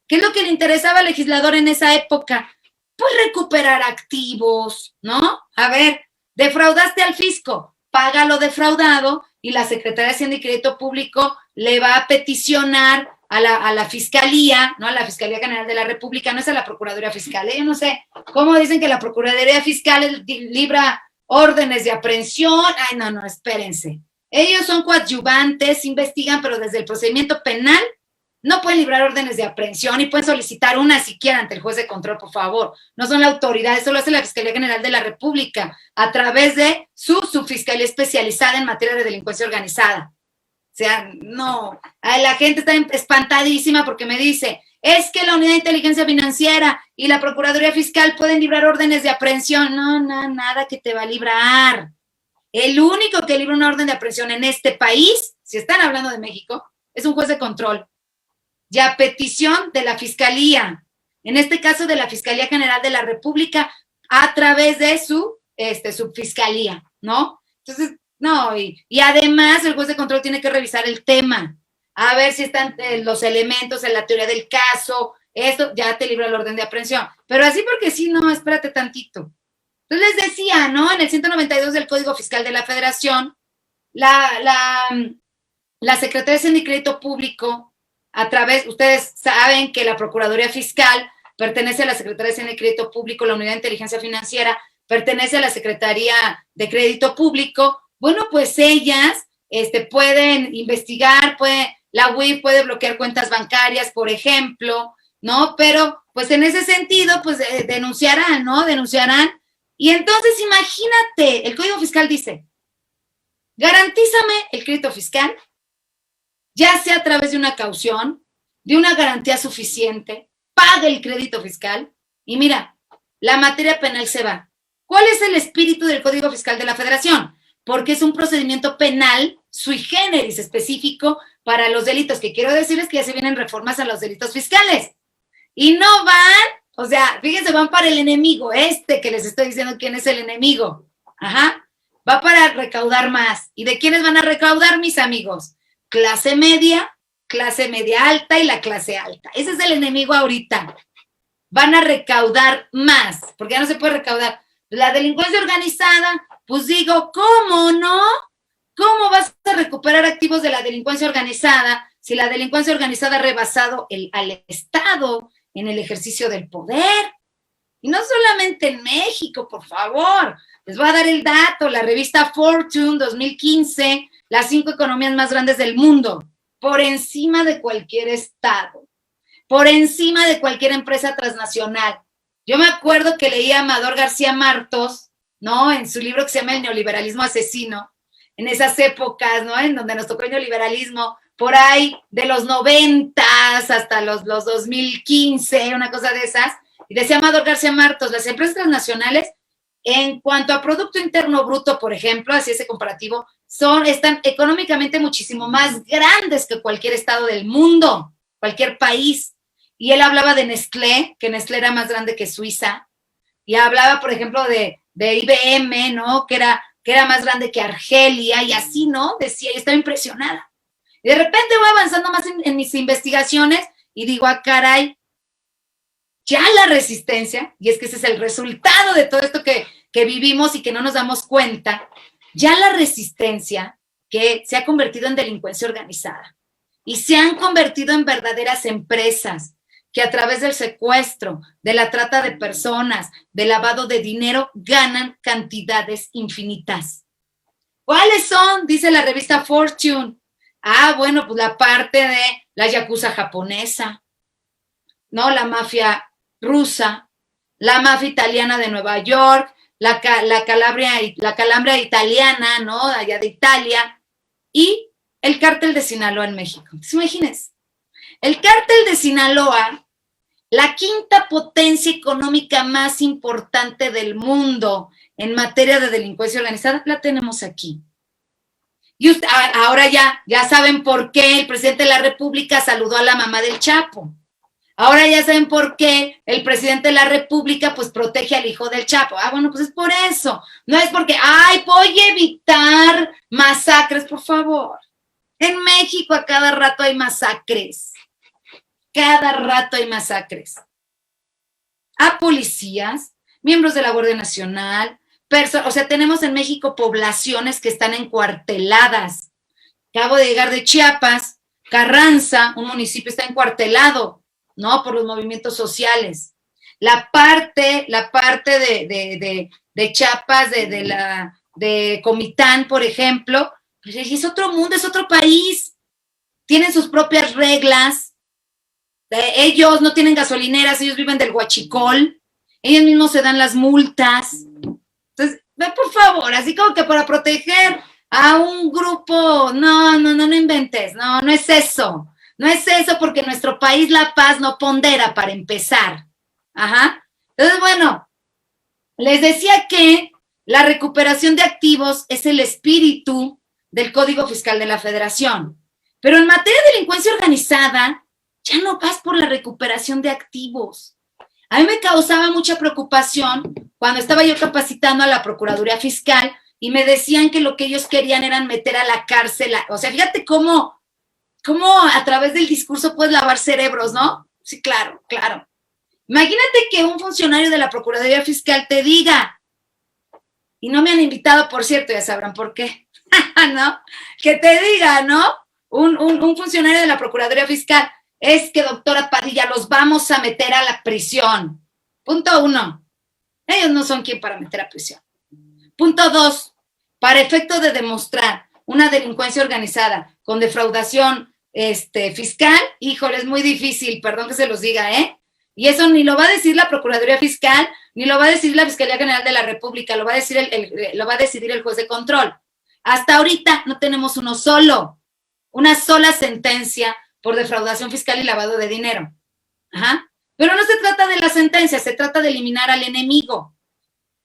¿Qué es lo que le interesaba al legislador en esa época? Pues recuperar activos, ¿no? A ver, defraudaste al fisco, paga lo defraudado y la Secretaría de Hacienda y Crédito Público le va a peticionar a la Fiscalía, ¿no? A la Fiscalía General de la República, no es a la Procuraduría Fiscal, yo no sé cómo dicen que la Procuraduría Fiscal libra órdenes de aprehensión. Ay, no, espérense. Ellos son coadyuvantes, investigan, pero desde el procedimiento penal no pueden librar órdenes de aprehensión y pueden solicitar una siquiera ante el juez de control, por favor. No son la autoridad, eso lo hace la Fiscalía General de la República a través de su subfiscalía especializada en materia de delincuencia organizada. O sea, no, la gente está espantadísima porque me dice, es que la Unidad de Inteligencia Financiera y la Procuraduría Fiscal pueden librar órdenes de aprehensión. No, nada que te va a librar. El único que libra una orden de aprehensión en este país, si están hablando de México, es un juez de control. Y a petición de la Fiscalía, en este caso de la Fiscalía General de la República, a través de su subfiscalía, ¿no? Entonces, no, y además el juez de control tiene que revisar el tema, a ver si están los elementos en la teoría del caso, esto ya te libra el orden de aprehensión. Pero así porque sí, no, espérate tantito. Entonces les decía, ¿no? En el 192 del Código Fiscal de la Federación, la Secretaría de Hacienda y Crédito Público, ustedes saben que la Procuraduría Fiscal pertenece a la Secretaría de Hacienda y Crédito Público, la Unidad de Inteligencia Financiera pertenece a la Secretaría de Crédito Público. Bueno, pues ellas pueden investigar, la UIF puede bloquear cuentas bancarias, por ejemplo, ¿no? Pero, pues en ese sentido, pues denunciarán, ¿no? Denunciarán. Y entonces, imagínate, el Código Fiscal dice, garantízame el crédito fiscal, ya sea a través de una caución, de una garantía suficiente, paga el crédito fiscal y mira, la materia penal se va. ¿Cuál es el espíritu del Código Fiscal de la Federación? Porque es un procedimiento penal sui generis específico para los delitos, que quiero decirles que ya se vienen reformas a los delitos fiscales. Y no van, o sea, fíjense, van para el enemigo, que les estoy diciendo quién es el enemigo. Ajá, va para recaudar más. ¿Y de quiénes van a recaudar, mis amigos? Clase media alta y la clase alta. Ese es el enemigo ahorita. Van a recaudar más, porque ya no se puede recaudar. La delincuencia organizada, pues digo, ¿cómo no? ¿Cómo vas a recuperar activos de la delincuencia organizada si la delincuencia organizada ha rebasado al Estado en el ejercicio del poder. Y no solamente en México, por favor. Les voy a dar el dato, la revista Fortune 2015, las 5 economías más grandes del mundo, por encima de cualquier estado, por encima de cualquier empresa transnacional. Yo me acuerdo que leía a Amador García Martos, ¿no? En su libro que se llama El neoliberalismo asesino, en esas épocas, ¿no? En donde nos tocó el neoliberalismo, por ahí de los 90 hasta los 2015, una cosa de esas. Y decía Amador García Martos, las empresas transnacionales, en cuanto a Producto Interno Bruto, por ejemplo, así ese comparativo, están económicamente muchísimo más grandes que cualquier estado del mundo, cualquier país. Y él hablaba de Nestlé, que Nestlé era más grande que Suiza, y hablaba, por ejemplo, de IBM, ¿no? Que era más grande que Argelia, y así, ¿no? Decía, y estaba impresionada. Y de repente voy avanzando más en mis investigaciones y digo, caray, ya la resistencia, y es que ese es el resultado de todo esto que vivimos y que no nos damos cuenta, ya la resistencia que se ha convertido en delincuencia organizada y se han convertido en verdaderas empresas que a través del secuestro, de la trata de personas, del lavado de dinero, ganan cantidades infinitas. ¿Cuáles son? Dice la revista Fortune. Bueno, pues la parte de la yakuza japonesa, ¿no? La mafia rusa, la mafia italiana de Nueva York, la Calabria italiana, ¿no? Allá de Italia, y el cártel de Sinaloa en México. Entonces, imagínense, el cártel de Sinaloa, la quinta potencia económica más importante del mundo en materia de delincuencia organizada, la tenemos aquí. Y ahora ya saben por qué el presidente de la República saludó a la mamá del Chapo. Ahora ya saben por qué el presidente de la República pues protege al hijo del Chapo. Bueno, pues es por eso. No es porque, voy a evitar masacres, por favor. En México a cada rato hay masacres. Cada rato hay masacres. A policías, miembros de la Guardia Nacional, tenemos en México poblaciones que están encuarteladas. Acabo de llegar de Chiapas, Carranza, un municipio está encuartelado, ¿no? Por los movimientos sociales. La parte de Chiapas, de Comitán, por ejemplo, pues es otro mundo, es otro país. Tienen sus propias reglas. Ellos no tienen gasolineras, ellos viven del huachicol. Ellos mismos se dan las multas. Entonces, por favor, así como que para proteger a un grupo, no inventes, no es eso. No es eso porque en nuestro país la paz no pondera para empezar. Entonces, bueno, les decía que la recuperación de activos es el espíritu del Código Fiscal de la Federación. Pero en materia de delincuencia organizada, ya no vas por la recuperación de activos. A mí me causaba mucha preocupación cuando estaba yo capacitando a la Procuraduría Fiscal y me decían que lo que ellos querían era meter a la cárcel. O sea, fíjate cómo a través del discurso puedes lavar cerebros, ¿no? Sí, claro. Imagínate que un funcionario de la Procuraduría Fiscal te diga, y no me han invitado, por cierto, ya sabrán por qué, ¿no? Que te diga, ¿no? Un funcionario de la Procuraduría Fiscal, es que, doctora Padilla, los vamos a meter a la prisión. Punto 1, ellos no son quien para meter a prisión. Punto 2, para efecto de demostrar una delincuencia organizada con defraudación fiscal, híjole, es muy difícil, perdón que se los diga, y eso ni lo va a decir la Procuraduría Fiscal, ni lo va a decir la Fiscalía General de la República, lo va a decidir el juez de control. Hasta ahorita no tenemos una sola sentencia por defraudación fiscal y lavado de dinero. Pero no se trata de la sentencia, se trata de eliminar al enemigo.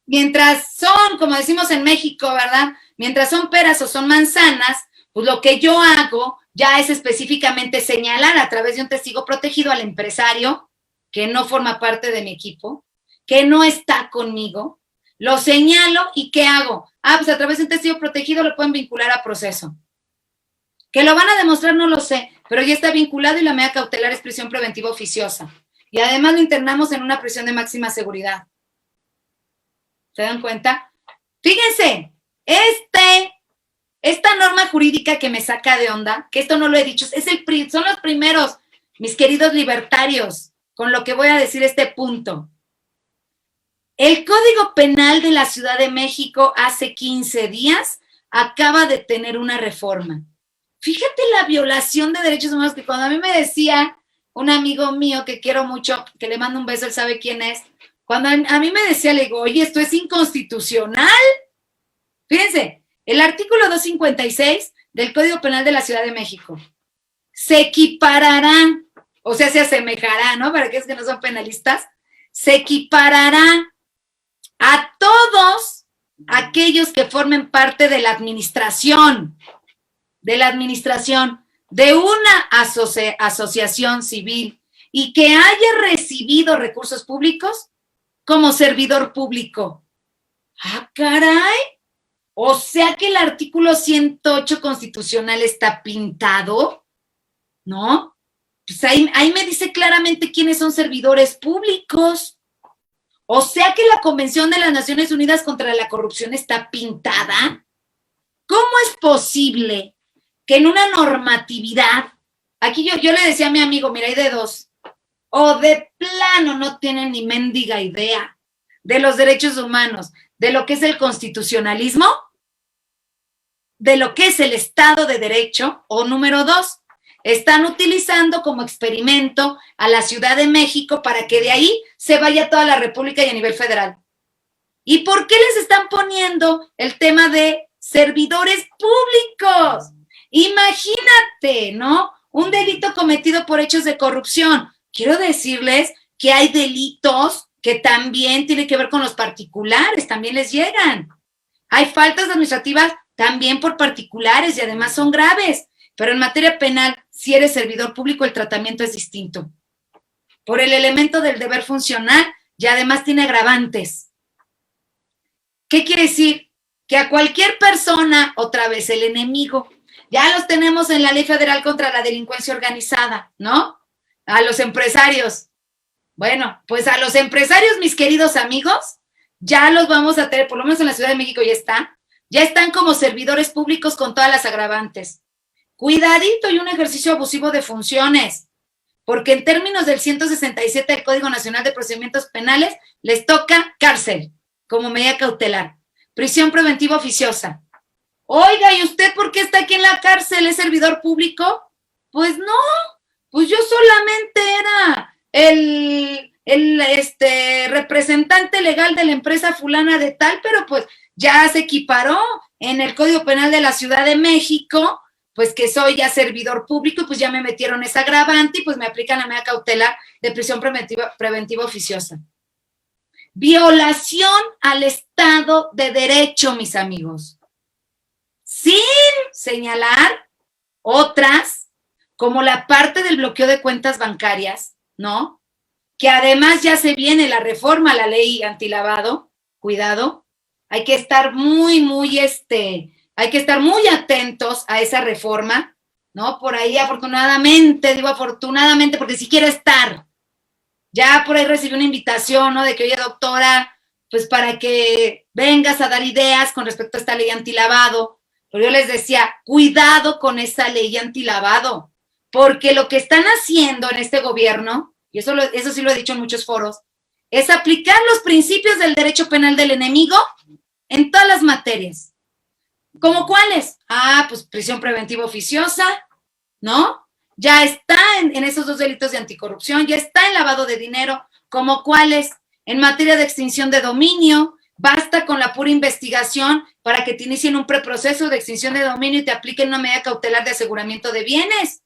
Mientras son, como decimos en México, ¿verdad? Mientras son peras o son manzanas, pues lo que yo hago ya es específicamente señalar a través de un testigo protegido al empresario que no forma parte de mi equipo, que no está conmigo, lo señalo y ¿qué hago? Pues a través de un testigo protegido lo pueden vincular a proceso. Que lo van a demostrar no lo sé, pero ya está vinculado y la medida cautelar es prisión preventiva oficiosa. Y además lo internamos en una prisión de máxima seguridad. ¿Se dan cuenta? Fíjense, este esta norma jurídica que me saca de onda, que esto no lo he dicho, son los primeros, mis queridos libertarios, con lo que voy a decir este punto. El Código Penal de la Ciudad de México hace 15 días acaba de tener una reforma. Fíjate la violación de derechos humanos que cuando a mí me decía un amigo mío que quiero mucho, que le mando un beso, él sabe quién es, cuando a mí me decía, le digo, oye, esto es inconstitucional. Fíjense, el artículo 256 del Código Penal de la Ciudad de México se equipararán, o sea, se asemejará, ¿no? Para aquellos que no son penalistas, se equiparará a todos aquellos que formen parte de la administración de una asociación civil y que haya recibido recursos públicos como servidor público. ¡Ah, caray! O sea que el artículo 108 constitucional está pintado, ¿no? Pues ahí me dice claramente quiénes son servidores públicos. O sea que la Convención de las Naciones Unidas contra la Corrupción está pintada. ¿Cómo es posible que en una normatividad, aquí yo le decía a mi amigo, mira, hay de dos, o de plano no tienen ni mendiga idea de los derechos humanos, de lo que es el constitucionalismo, de lo que es el Estado de Derecho, o número dos, están utilizando como experimento a la Ciudad de México para que de ahí se vaya toda la República y a nivel federal. ¿Y por qué les están poniendo el tema de servidores públicos? Imagínate, ¿no? Un delito cometido por hechos de corrupción. Quiero decirles que hay delitos que también tienen que ver con los particulares, también les llegan. Hay faltas administrativas también por particulares y además son graves. Pero en materia penal, si eres servidor público, el tratamiento es distinto. Por el elemento del deber funcional y además tiene agravantes. ¿Qué quiere decir? Que a cualquier persona, otra vez el enemigo, ya los tenemos en la Ley Federal contra la Delincuencia Organizada, ¿no? A los empresarios. Bueno, pues a los empresarios, mis queridos amigos, ya los vamos a tener, por lo menos en la Ciudad de México ya están como servidores públicos con todas las agravantes. Cuidadito y un ejercicio abusivo de funciones, porque en términos del 167 del Código Nacional de Procedimientos Penales, les toca cárcel como medida cautelar, prisión preventiva oficiosa. Oiga, ¿y usted por qué está aquí en la cárcel? ¿Es servidor público? Pues no, pues yo solamente era el representante legal de la empresa fulana de tal, pero pues ya se equiparó en el Código Penal de la Ciudad de México, pues que soy ya servidor público y pues ya me metieron esa agravante y pues me aplican la medida cautelar de prisión preventiva oficiosa. Violación al Estado de Derecho, mis amigos. Sin señalar otras, como la parte del bloqueo de cuentas bancarias, ¿no? Que además ya se viene la reforma a la ley antilavado, cuidado, hay que estar hay que estar muy atentos a esa reforma, ¿no? Por ahí afortunadamente, digo afortunadamente porque sí quiero estar. Ya por ahí recibí una invitación, ¿no? De que, oye, doctora, pues para que vengas a dar ideas con respecto a esta ley antilavado. Pero yo les decía, cuidado con esa ley antilavado, porque lo que están haciendo en este gobierno, y eso sí lo he dicho en muchos foros, es aplicar los principios del derecho penal del enemigo en todas las materias. ¿Cómo cuáles? Pues prisión preventiva oficiosa, ¿no? Ya está en esos dos delitos de anticorrupción, ya está en lavado de dinero. ¿Cómo cuáles? En materia de extinción de dominio, basta con la pura investigación para que te inicien un preproceso de extinción de dominio y te apliquen una medida cautelar de aseguramiento de bienes.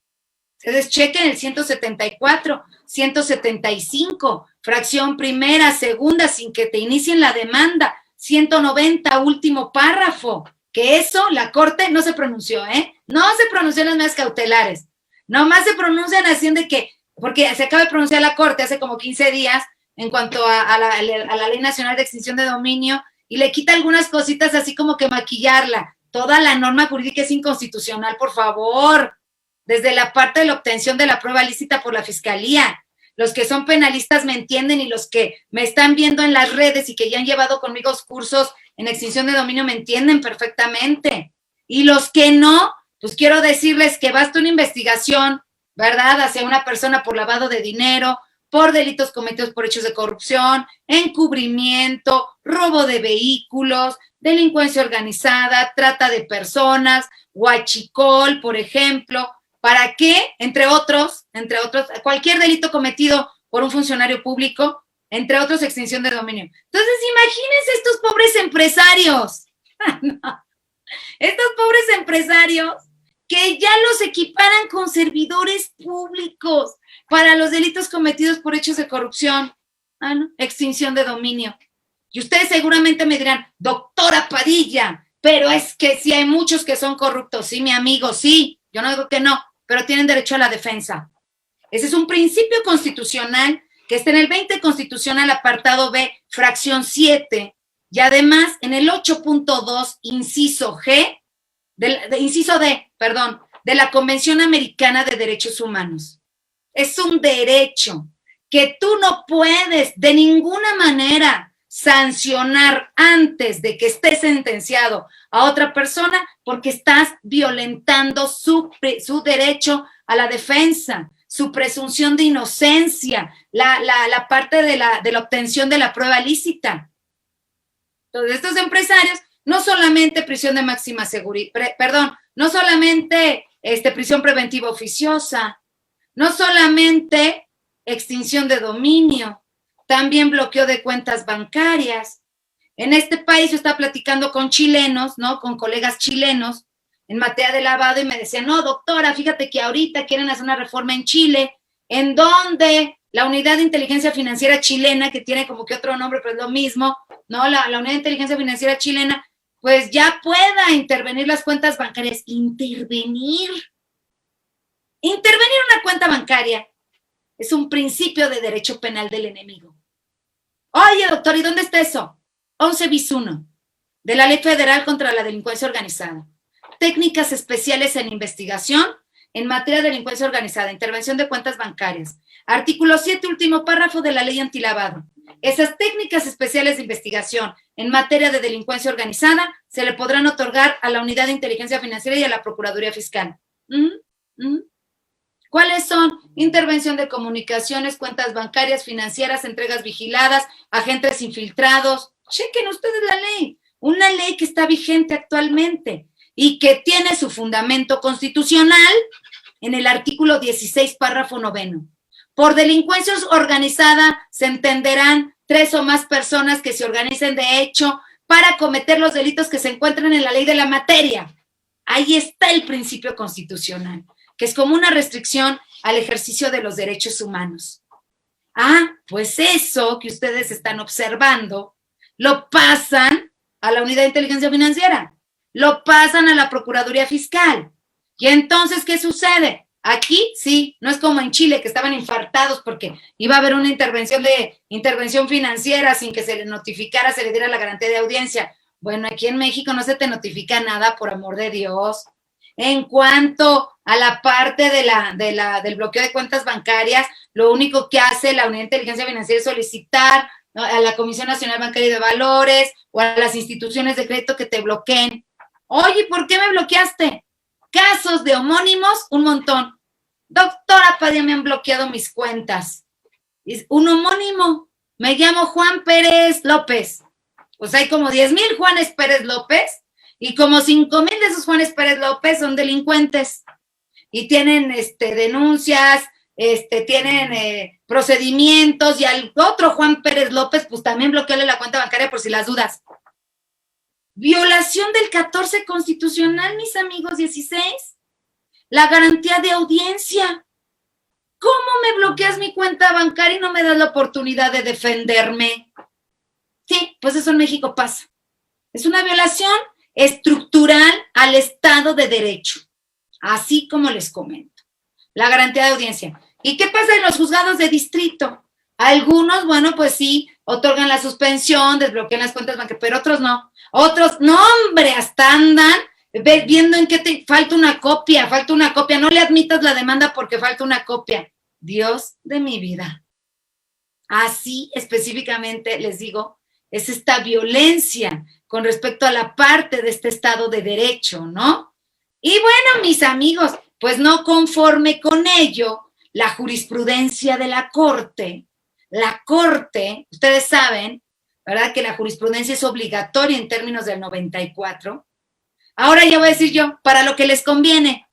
Ustedes chequen el 174, 175, fracción primera, segunda, sin que te inicien la demanda, 190, último párrafo. Que eso, la Corte no se pronunció, No se pronunció en las medidas cautelares. Nomás se pronuncian así de que, porque se acaba de pronunciar la Corte hace como 15 días en cuanto a la Ley Nacional de Extinción de Dominio y le quita algunas cositas así como que maquillarla. Toda la norma jurídica es inconstitucional, por favor. Desde la parte de la obtención de la prueba lícita por la Fiscalía. Los que son penalistas me entienden y los que me están viendo en las redes y que ya han llevado conmigo cursos en extinción de dominio me entienden perfectamente. Y los que no, pues quiero decirles que basta una investigación, ¿verdad?, hacia una persona por lavado de dinero, por delitos cometidos por hechos de corrupción, encubrimiento, robo de vehículos, delincuencia organizada, trata de personas, huachicol, por ejemplo, ¿para qué? Entre otros, cualquier delito cometido por un funcionario público, entre otros, extinción de dominio. Entonces, imagínense estos pobres empresarios, no, estos pobres empresarios que ya los equiparan con servidores públicos para los delitos cometidos por hechos de corrupción, ¿no? Extinción de dominio. Y ustedes seguramente me dirán, doctora Padilla, pero es que sí hay muchos que son corruptos. Sí, mi amigo, sí, yo no digo que no, pero tienen derecho a la defensa. Ese es un principio constitucional que está en el 20 constitucional, apartado B, fracción 7, y además en el 8.2, inciso D, de la Convención Americana de Derechos Humanos. Es un derecho que tú no puedes de ninguna manera sancionar antes de que esté sentenciado a otra persona porque estás violentando su derecho a la defensa, su presunción de inocencia, la parte de la obtención de la prueba lícita. Entonces, estos empresarios, no solamente prisión de máxima seguridad, no solamente prisión preventiva oficiosa, no solamente extinción de dominio, también bloqueo de cuentas bancarias. En este país yo estaba platicando con chilenos, ¿no? Con colegas chilenos en materia de lavado y me decían, no, doctora, fíjate que ahorita quieren hacer una reforma en Chile, en donde la Unidad de Inteligencia Financiera Chilena, que tiene como que otro nombre, pero es lo mismo, ¿no? La Unidad de Inteligencia Financiera Chilena, pues ya pueda intervenir las cuentas bancarias. Intervenir una cuenta bancaria es un principio de derecho penal del enemigo. Oye, doctor, ¿y dónde está eso? 11 bis 1 de la Ley Federal contra la Delincuencia Organizada. Técnicas especiales en investigación en materia de delincuencia organizada, intervención de cuentas bancarias. Artículo 7, último párrafo de la Ley Antilavado. Esas técnicas especiales de investigación en materia de delincuencia organizada se le podrán otorgar a la Unidad de Inteligencia Financiera y a la Procuraduría Fiscal. ¿Cuáles son? Intervención de comunicaciones, cuentas bancarias, financieras, entregas vigiladas, agentes infiltrados. Chequen ustedes la ley. Una ley que está vigente actualmente y que tiene su fundamento constitucional en el artículo 16, párrafo 9. Por delincuencia organizada se entenderán 3 o más personas que se organicen de hecho para cometer los delitos que se encuentran en la ley de la materia. Ahí está el principio constitucional, que es como una restricción al ejercicio de los derechos humanos. Pues eso que ustedes están observando, lo pasan a la Unidad de Inteligencia Financiera, lo pasan a la Procuraduría Fiscal. Y entonces, ¿qué sucede? Aquí sí, no es como en Chile, que estaban infartados porque iba a haber una intervención financiera sin que se le notificara, se le diera la garantía de audiencia. Bueno, aquí en México no se te notifica nada, por amor de Dios. En cuanto a la parte del bloqueo de cuentas bancarias, lo único que hace la Unidad de Inteligencia Financiera es solicitar, ¿no?, a la Comisión Nacional Bancaria y de Valores o a las instituciones de crédito que te bloqueen. Oye, ¿por qué me bloqueaste? Casos de homónimos, un montón. Doctora Padilla, me han bloqueado mis cuentas. Es un homónimo. Me llamo Juan Pérez López. Pues hay como 10,000 Juanes Pérez López y como 5,000 de esos Juanes Pérez López son delincuentes y tienen denuncias, tienen procedimientos, y al otro Juan Pérez López pues también bloquearle la cuenta bancaria por si las dudas. Violación del 14 constitucional, mis amigos. 16, la garantía de audiencia. ¿Cómo me bloqueas mi cuenta bancaria y no me das la oportunidad de defenderme? Sí, pues eso en México pasa. Es una violación estructural al Estado de Derecho, así como les comento. La garantía de audiencia. ¿Y qué pasa en los juzgados de distrito? Algunos, bueno, pues sí, otorgan la suspensión, desbloquean las cuentas bancarias, pero otros no. Otros, no, hombre, hasta andan viendo en qué te falta una copia, no le admitas la demanda porque falta una copia. Dios de mi vida. Así específicamente les digo, es esta violencia con respecto a la parte de este Estado de Derecho, ¿no? Y bueno, mis amigos, pues no conforme con ello, la jurisprudencia de la Corte, ustedes saben, ¿verdad? Que la jurisprudencia es obligatoria en términos del 94. Ahora ya voy a decir yo, para lo que les conviene,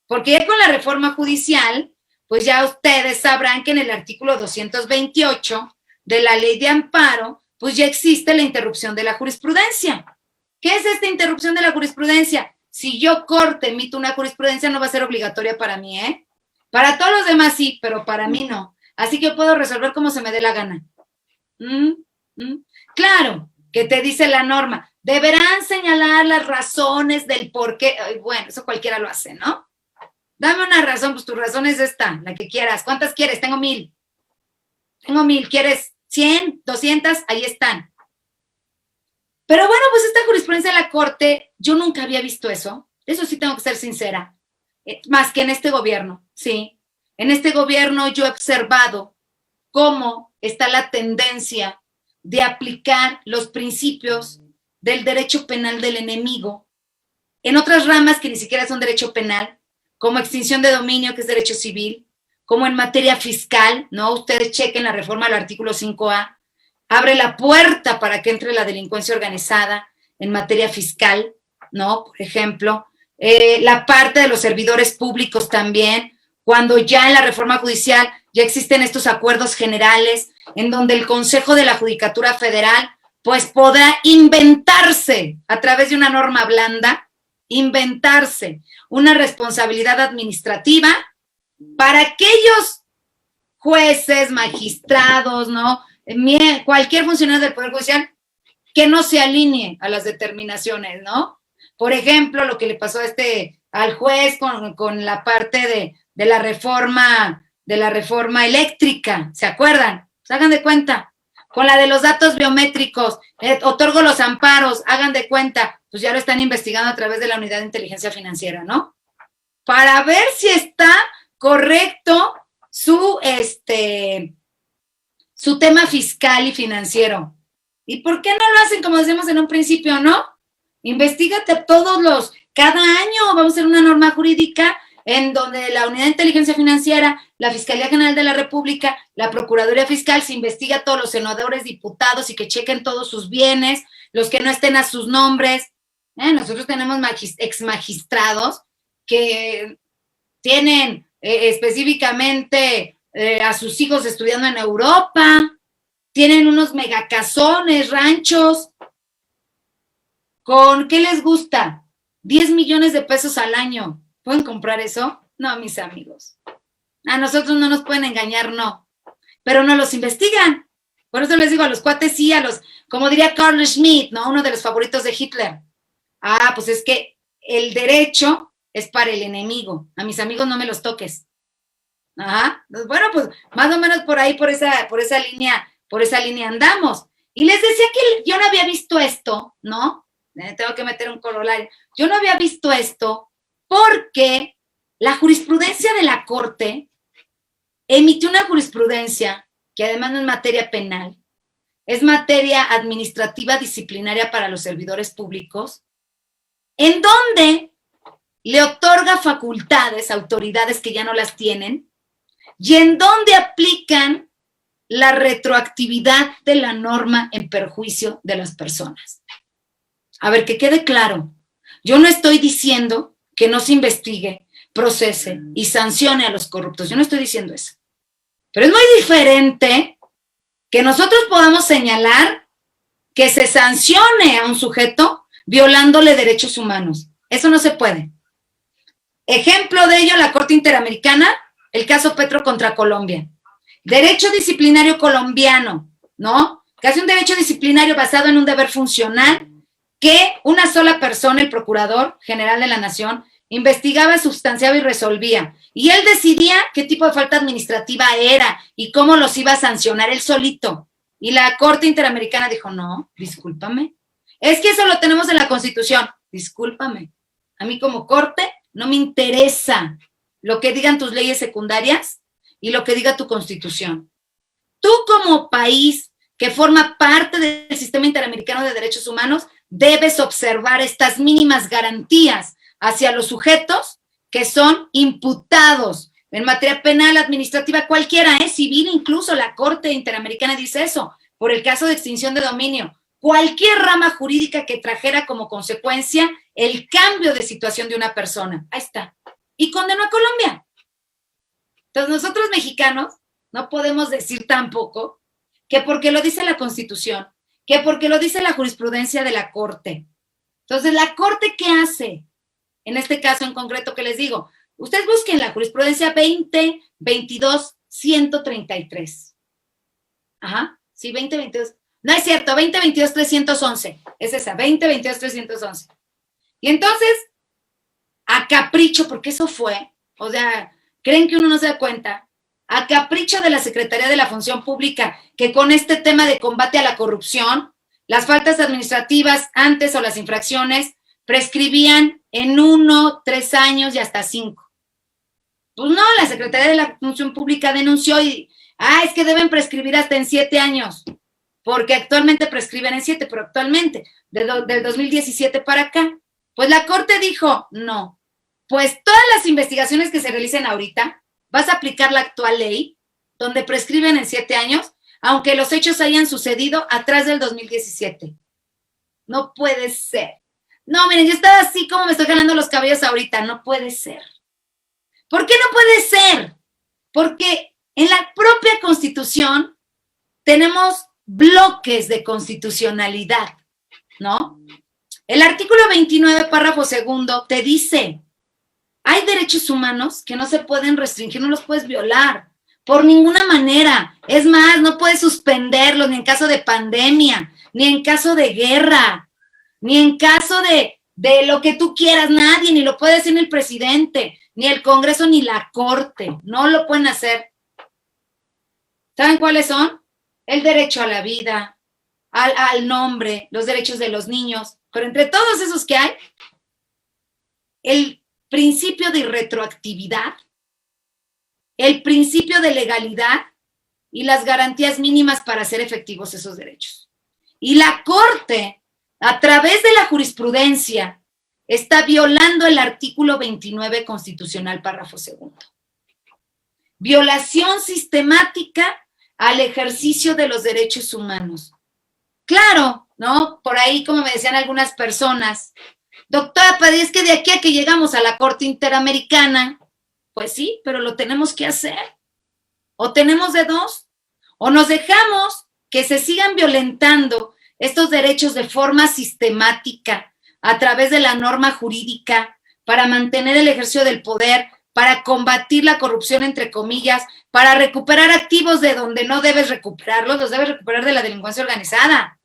porque ya con la reforma judicial, pues ya ustedes sabrán que en el artículo 228 de la Ley de Amparo, pues ya existe la interrupción de la jurisprudencia. ¿Qué es esta interrupción de la jurisprudencia? Si yo, Corte, emito una jurisprudencia, no va a ser obligatoria para mí, ¿eh? Para todos los demás sí, pero para mí no. Así que yo puedo resolver como se me dé la gana. Claro, que te dice la norma. Deberán señalar las razones del por qué. Bueno, eso cualquiera lo hace, ¿no? Dame una razón, pues tu razón es esta, la que quieras. ¿Cuántas quieres? Tengo 1000. ¿Quieres 100, 200? Ahí están. Pero bueno, pues esta jurisprudencia de la Corte, yo nunca había visto eso. Eso sí tengo que ser sincera. Más que en este gobierno, sí. En este gobierno yo he observado cómo está la tendencia de aplicar los principios del derecho penal del enemigo en otras ramas que ni siquiera son derecho penal, como extinción de dominio, que es derecho civil, como en materia fiscal, ¿no? Ustedes chequen la reforma al artículo 5A, abre la puerta para que entre la delincuencia organizada en materia fiscal, ¿no? Por ejemplo, la parte de los servidores públicos también, cuando ya en la reforma judicial ya existen estos acuerdos generales en donde el Consejo de la Judicatura Federal pues podrá inventarse a través de una norma blanda, inventarse una responsabilidad administrativa para aquellos jueces, magistrados, ¿no? Cualquier funcionario del Poder Judicial que no se alinee a las determinaciones, ¿no? Por ejemplo, lo que le pasó al juez con la parte de la reforma eléctrica, ¿se acuerdan? Pues hagan de cuenta. Con la de los datos biométricos, otorgo los amparos, hagan de cuenta, pues ya lo están investigando a través de la Unidad de Inteligencia Financiera, ¿no? Para ver si está correcto su tema fiscal y financiero. ¿Y por qué no lo hacen como decíamos en un principio, no? Investígate cada año vamos a hacer una norma jurídica en donde la Unidad de Inteligencia Financiera, la Fiscalía General de la República, la Procuraduría Fiscal, se investiga a todos los senadores, diputados y que chequen todos sus bienes, los que no estén a sus nombres. Nosotros tenemos ex magistrados que tienen específicamente a sus hijos estudiando en Europa, tienen unos megacasones, ranchos. ¿Con qué les gusta? 10 millones de pesos al año. ¿Pueden comprar eso? No, mis amigos. A nosotros no nos pueden engañar, no. Pero no los investigan. Por eso les digo a los cuates sí, como diría Carl Schmitt, ¿no? Uno de los favoritos de Hitler. Pues es que el derecho es para el enemigo. A mis amigos no me los toques. Ajá. Bueno, pues más o menos por ahí, por esa línea andamos. Y les decía que yo no había visto esto, ¿no? Tengo que meter un corolario. Yo no había visto esto porque la jurisprudencia de la Corte emitió una jurisprudencia que además no es materia penal, es materia administrativa disciplinaria para los servidores públicos, en donde le otorga facultades a autoridades que ya no las tienen y en donde aplican la retroactividad de la norma en perjuicio de las personas. A ver, que quede claro, yo no estoy diciendo que no se investigue, procese y sancione a los corruptos. Yo no estoy diciendo eso. Pero es muy diferente que nosotros podamos señalar que se sancione a un sujeto violándole derechos humanos. Eso no se puede. Ejemplo de ello, la Corte Interamericana, el caso Petro contra Colombia. Derecho disciplinario colombiano, ¿no? Que hace un derecho disciplinario basado en un deber funcional que una sola persona, el Procurador General de la Nación, investigaba, sustanciaba y resolvía. Y él decidía qué tipo de falta administrativa era y cómo los iba a sancionar él solito. Y la Corte Interamericana dijo, no, discúlpame. Es que eso lo tenemos en la Constitución. Discúlpame. A mí como Corte no me interesa lo que digan tus leyes secundarias y lo que diga tu Constitución. Tú como país que forma parte del sistema interamericano de derechos humanos, debes observar estas mínimas garantías hacia los sujetos que son imputados en materia penal, administrativa, cualquiera, civil, incluso la Corte Interamericana dice eso, por el caso de extinción de dominio. Cualquier rama jurídica que trajera como consecuencia el cambio de situación de una persona. Ahí está. Y condenó a Colombia. Entonces, nosotros mexicanos no podemos decir tampoco que porque lo dice la Constitución, que porque lo dice la jurisprudencia de la Corte. Entonces, ¿la Corte qué hace? En este caso en concreto que les digo, ustedes busquen la jurisprudencia 2022-133. Ajá, sí, 2022. No es cierto, 2022-311. Es esa, 2022-311. Y entonces, a capricho, porque eso fue, o sea, creen que uno no se da cuenta, a capricho de la Secretaría de la Función Pública, que con este tema de combate a la corrupción, las faltas administrativas antes o las infracciones prescribían en 1, 3 años y hasta 5. Pues no, la Secretaría de la Función Pública denunció y, es que deben prescribir hasta en 7 años, porque actualmente prescriben en 7, pero actualmente, del 2017 para acá. Pues la Corte dijo, no, pues todas las investigaciones que se realicen ahorita, vas a aplicar la actual ley, donde prescriben en 7 años, aunque los hechos hayan sucedido atrás del 2017. No puede ser. No, miren, yo estaba así como me estoy jalando los cabellos ahorita. No puede ser. ¿Por qué no puede ser? Porque en la propia Constitución tenemos bloques de constitucionalidad, ¿no? El artículo 29, párrafo segundo, te dice, hay derechos humanos que no se pueden restringir, no los puedes violar por ninguna manera. Es más, no puedes suspenderlos ni en caso de pandemia, ni en caso de guerra, ni en caso de lo que tú quieras, nadie, ni lo puede decir ni el presidente, ni el Congreso, ni la Corte. No lo pueden hacer. ¿Saben cuáles son? El derecho a la vida, al nombre, los derechos de los niños. Pero entre todos esos que hay, el principio de irretroactividad, el principio de legalidad y las garantías mínimas para hacer efectivos esos derechos. Y la Corte, a través de la jurisprudencia, está violando el artículo 29 constitucional, párrafo segundo. Violación sistemática al ejercicio de los derechos humanos. Claro, ¿no? Por ahí, como me decían algunas personas, doctora, pues es que de aquí a que llegamos a la Corte Interamericana, pues sí, pero lo tenemos que hacer. O tenemos de dos, o nos dejamos que se sigan violentando estos derechos de forma sistemática a través de la norma jurídica para mantener el ejercicio del poder, para combatir la corrupción, entre comillas, para recuperar activos de donde no debes recuperarlos, los debes recuperar de la delincuencia organizada.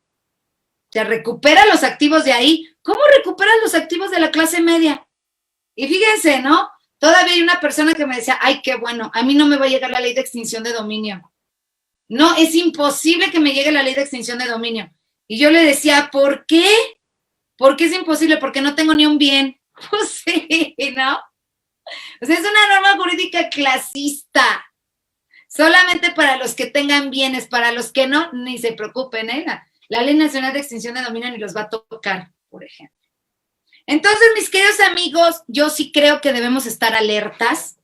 Te recupera los activos de ahí. ¿Cómo recuperas los activos de la clase media? Y fíjense, ¿no? Todavía hay una persona que me decía, ay, qué bueno, a mí no me va a llegar la ley de extinción de dominio. No, es imposible que me llegue la ley de extinción de dominio. Y yo le decía, ¿por qué? ¿Por qué es imposible? Porque no tengo ni un bien. Pues sí, ¿no? O sea, es una norma jurídica clasista. Solamente para los que tengan bienes, para los que no, ni se preocupen, ¿eh? La Ley Nacional de Extinción de Dominio ni los va a tocar, por ejemplo. Entonces, mis queridos amigos, yo sí creo que debemos estar alertas.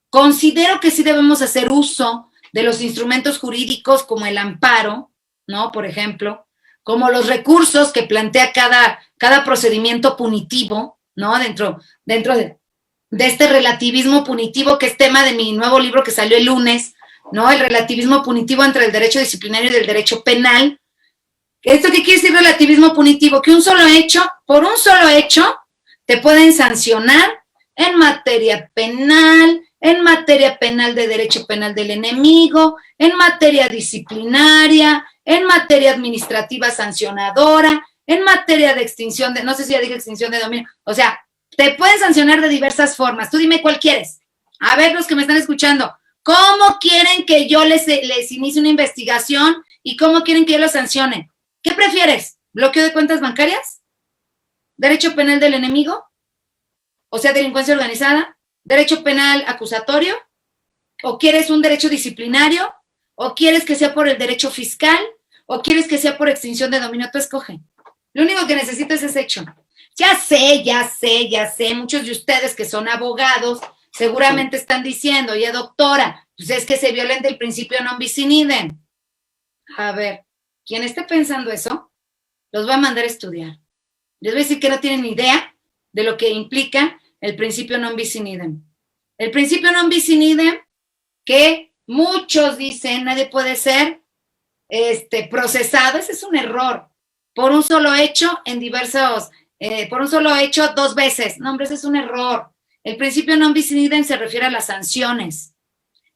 Considero que sí debemos hacer uso de los instrumentos jurídicos como el amparo, ¿no? Por ejemplo, como los recursos que plantea cada procedimiento punitivo, ¿no? Dentro de este relativismo punitivo, que es tema de mi nuevo libro que salió el lunes, ¿no? El relativismo punitivo entre el derecho disciplinario y el derecho penal. ¿Esto qué quiere decir relativismo punitivo? Que por un solo hecho, te pueden sancionar en materia penal de derecho penal del enemigo, en materia disciplinaria, en materia administrativa sancionadora, en materia de extinción de, no sé si ya dije extinción de dominio, o sea, te pueden sancionar de diversas formas. Tú dime cuál quieres. A ver, los que me están escuchando, ¿cómo quieren que yo les inicie una investigación y cómo quieren que yo los sancione? ¿Qué prefieres? ¿Bloqueo de cuentas bancarias? ¿Derecho penal del enemigo? O sea, delincuencia organizada. ¿Derecho penal acusatorio? ¿O quieres un derecho disciplinario? ¿O quieres que sea por el derecho fiscal? o quieres que sea por extinción de dominio? Tú escoge. Lo único que necesito es ese hecho. Ya sé, muchos de ustedes que son abogados seguramente están diciendo, oye, doctora, pues es que se violenta el principio non bis in idem. A ver, quien esté pensando eso, los va a mandar a estudiar. Les voy a decir que no tienen ni idea de lo que implica el principio non bis in idem. El principio non bis in idem, que muchos dicen, nadie puede ser procesado, ese es un error. Por un solo hecho por un solo hecho 2 veces. No, hombre, ese es un error. El principio non bis in idem se refiere a las sanciones.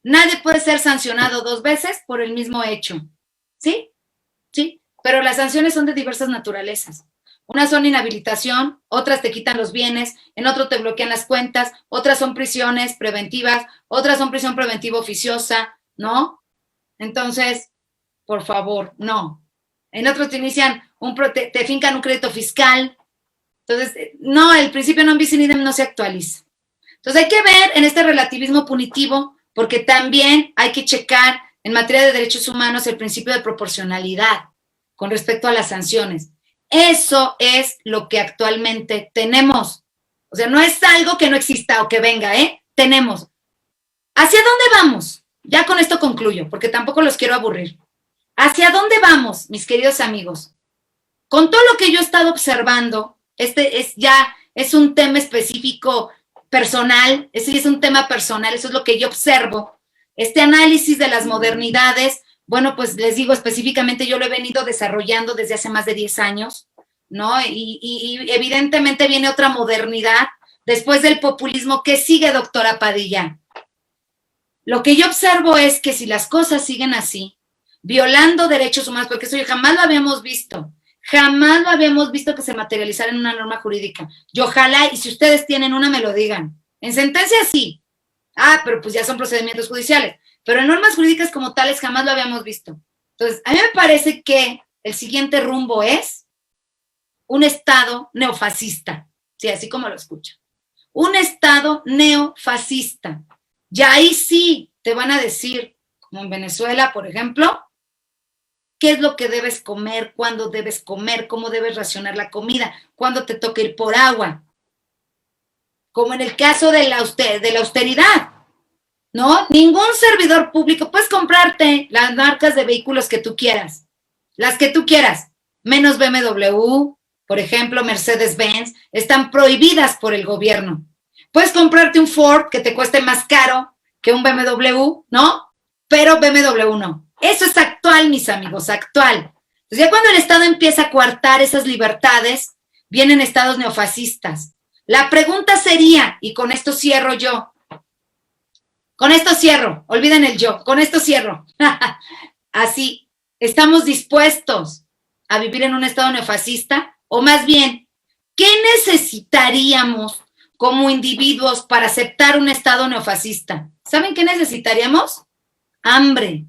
Nadie puede ser sancionado 2 veces por el mismo hecho. ¿Sí? Sí, pero las sanciones son de diversas naturalezas. Unas son inhabilitación, otras te quitan los bienes, en otro te bloquean las cuentas, otras son prisiones preventivas, otras son prisión preventiva oficiosa, ¿no? Entonces, por favor, no. En otros te inician, te fincan un crédito fiscal. Entonces, no, el principio non bis in idem no se actualiza. Entonces, hay que ver en este relativismo punitivo, porque también hay que checar en materia de derechos humanos el principio de proporcionalidad con respecto a las sanciones. Eso es lo que actualmente tenemos. O sea, no es algo que no exista o que venga, tenemos. ¿Hacia dónde vamos? Ya con esto concluyo, porque tampoco los quiero aburrir. ¿Hacia dónde vamos, mis queridos amigos? Con todo lo que yo he estado observando, es un tema específico personal, es un tema personal, eso es lo que yo observo. Este análisis de las modernidades, bueno, pues les digo específicamente, yo lo he venido desarrollando desde hace más de 10 años, ¿no? Y evidentemente viene otra modernidad después del populismo. ¿Qué sigue, doctora Padilla? Lo que yo observo es que si las cosas siguen así, violando derechos humanos, porque eso jamás lo habíamos visto que se materializara en una norma jurídica. Y ojalá, y si ustedes tienen una, me lo digan. En sentencia sí. Pero pues ya son procedimientos judiciales. Pero en normas jurídicas como tales jamás lo habíamos visto. Entonces, a mí me parece que el siguiente rumbo es un Estado neofascista. Sí, así como lo escucho. Un Estado neofascista. Y ahí sí te van a decir, como en Venezuela, por ejemplo, qué es lo que debes comer, cuándo debes comer, cómo debes racionar la comida, cuándo te toca ir por agua. Como en el caso de la austeridad, ¿no? Ningún servidor público, puedes comprarte las marcas de vehículos que tú quieras, las que tú quieras, menos BMW, por ejemplo, Mercedes-Benz, están prohibidas por el gobierno. Puedes comprarte un Ford que te cueste más caro que un BMW, ¿no? Pero BMW no. Eso es actual, mis amigos, actual. Entonces, ya cuando el Estado empieza a coartar esas libertades, vienen estados neofascistas. La pregunta sería, y con esto cierro yo, olviden el yo, con esto cierro. Así, ¿estamos dispuestos a vivir en un estado neofascista? O más bien, ¿qué necesitaríamos como individuos para aceptar un estado neofascista? ¿Saben qué necesitaríamos? Hambre,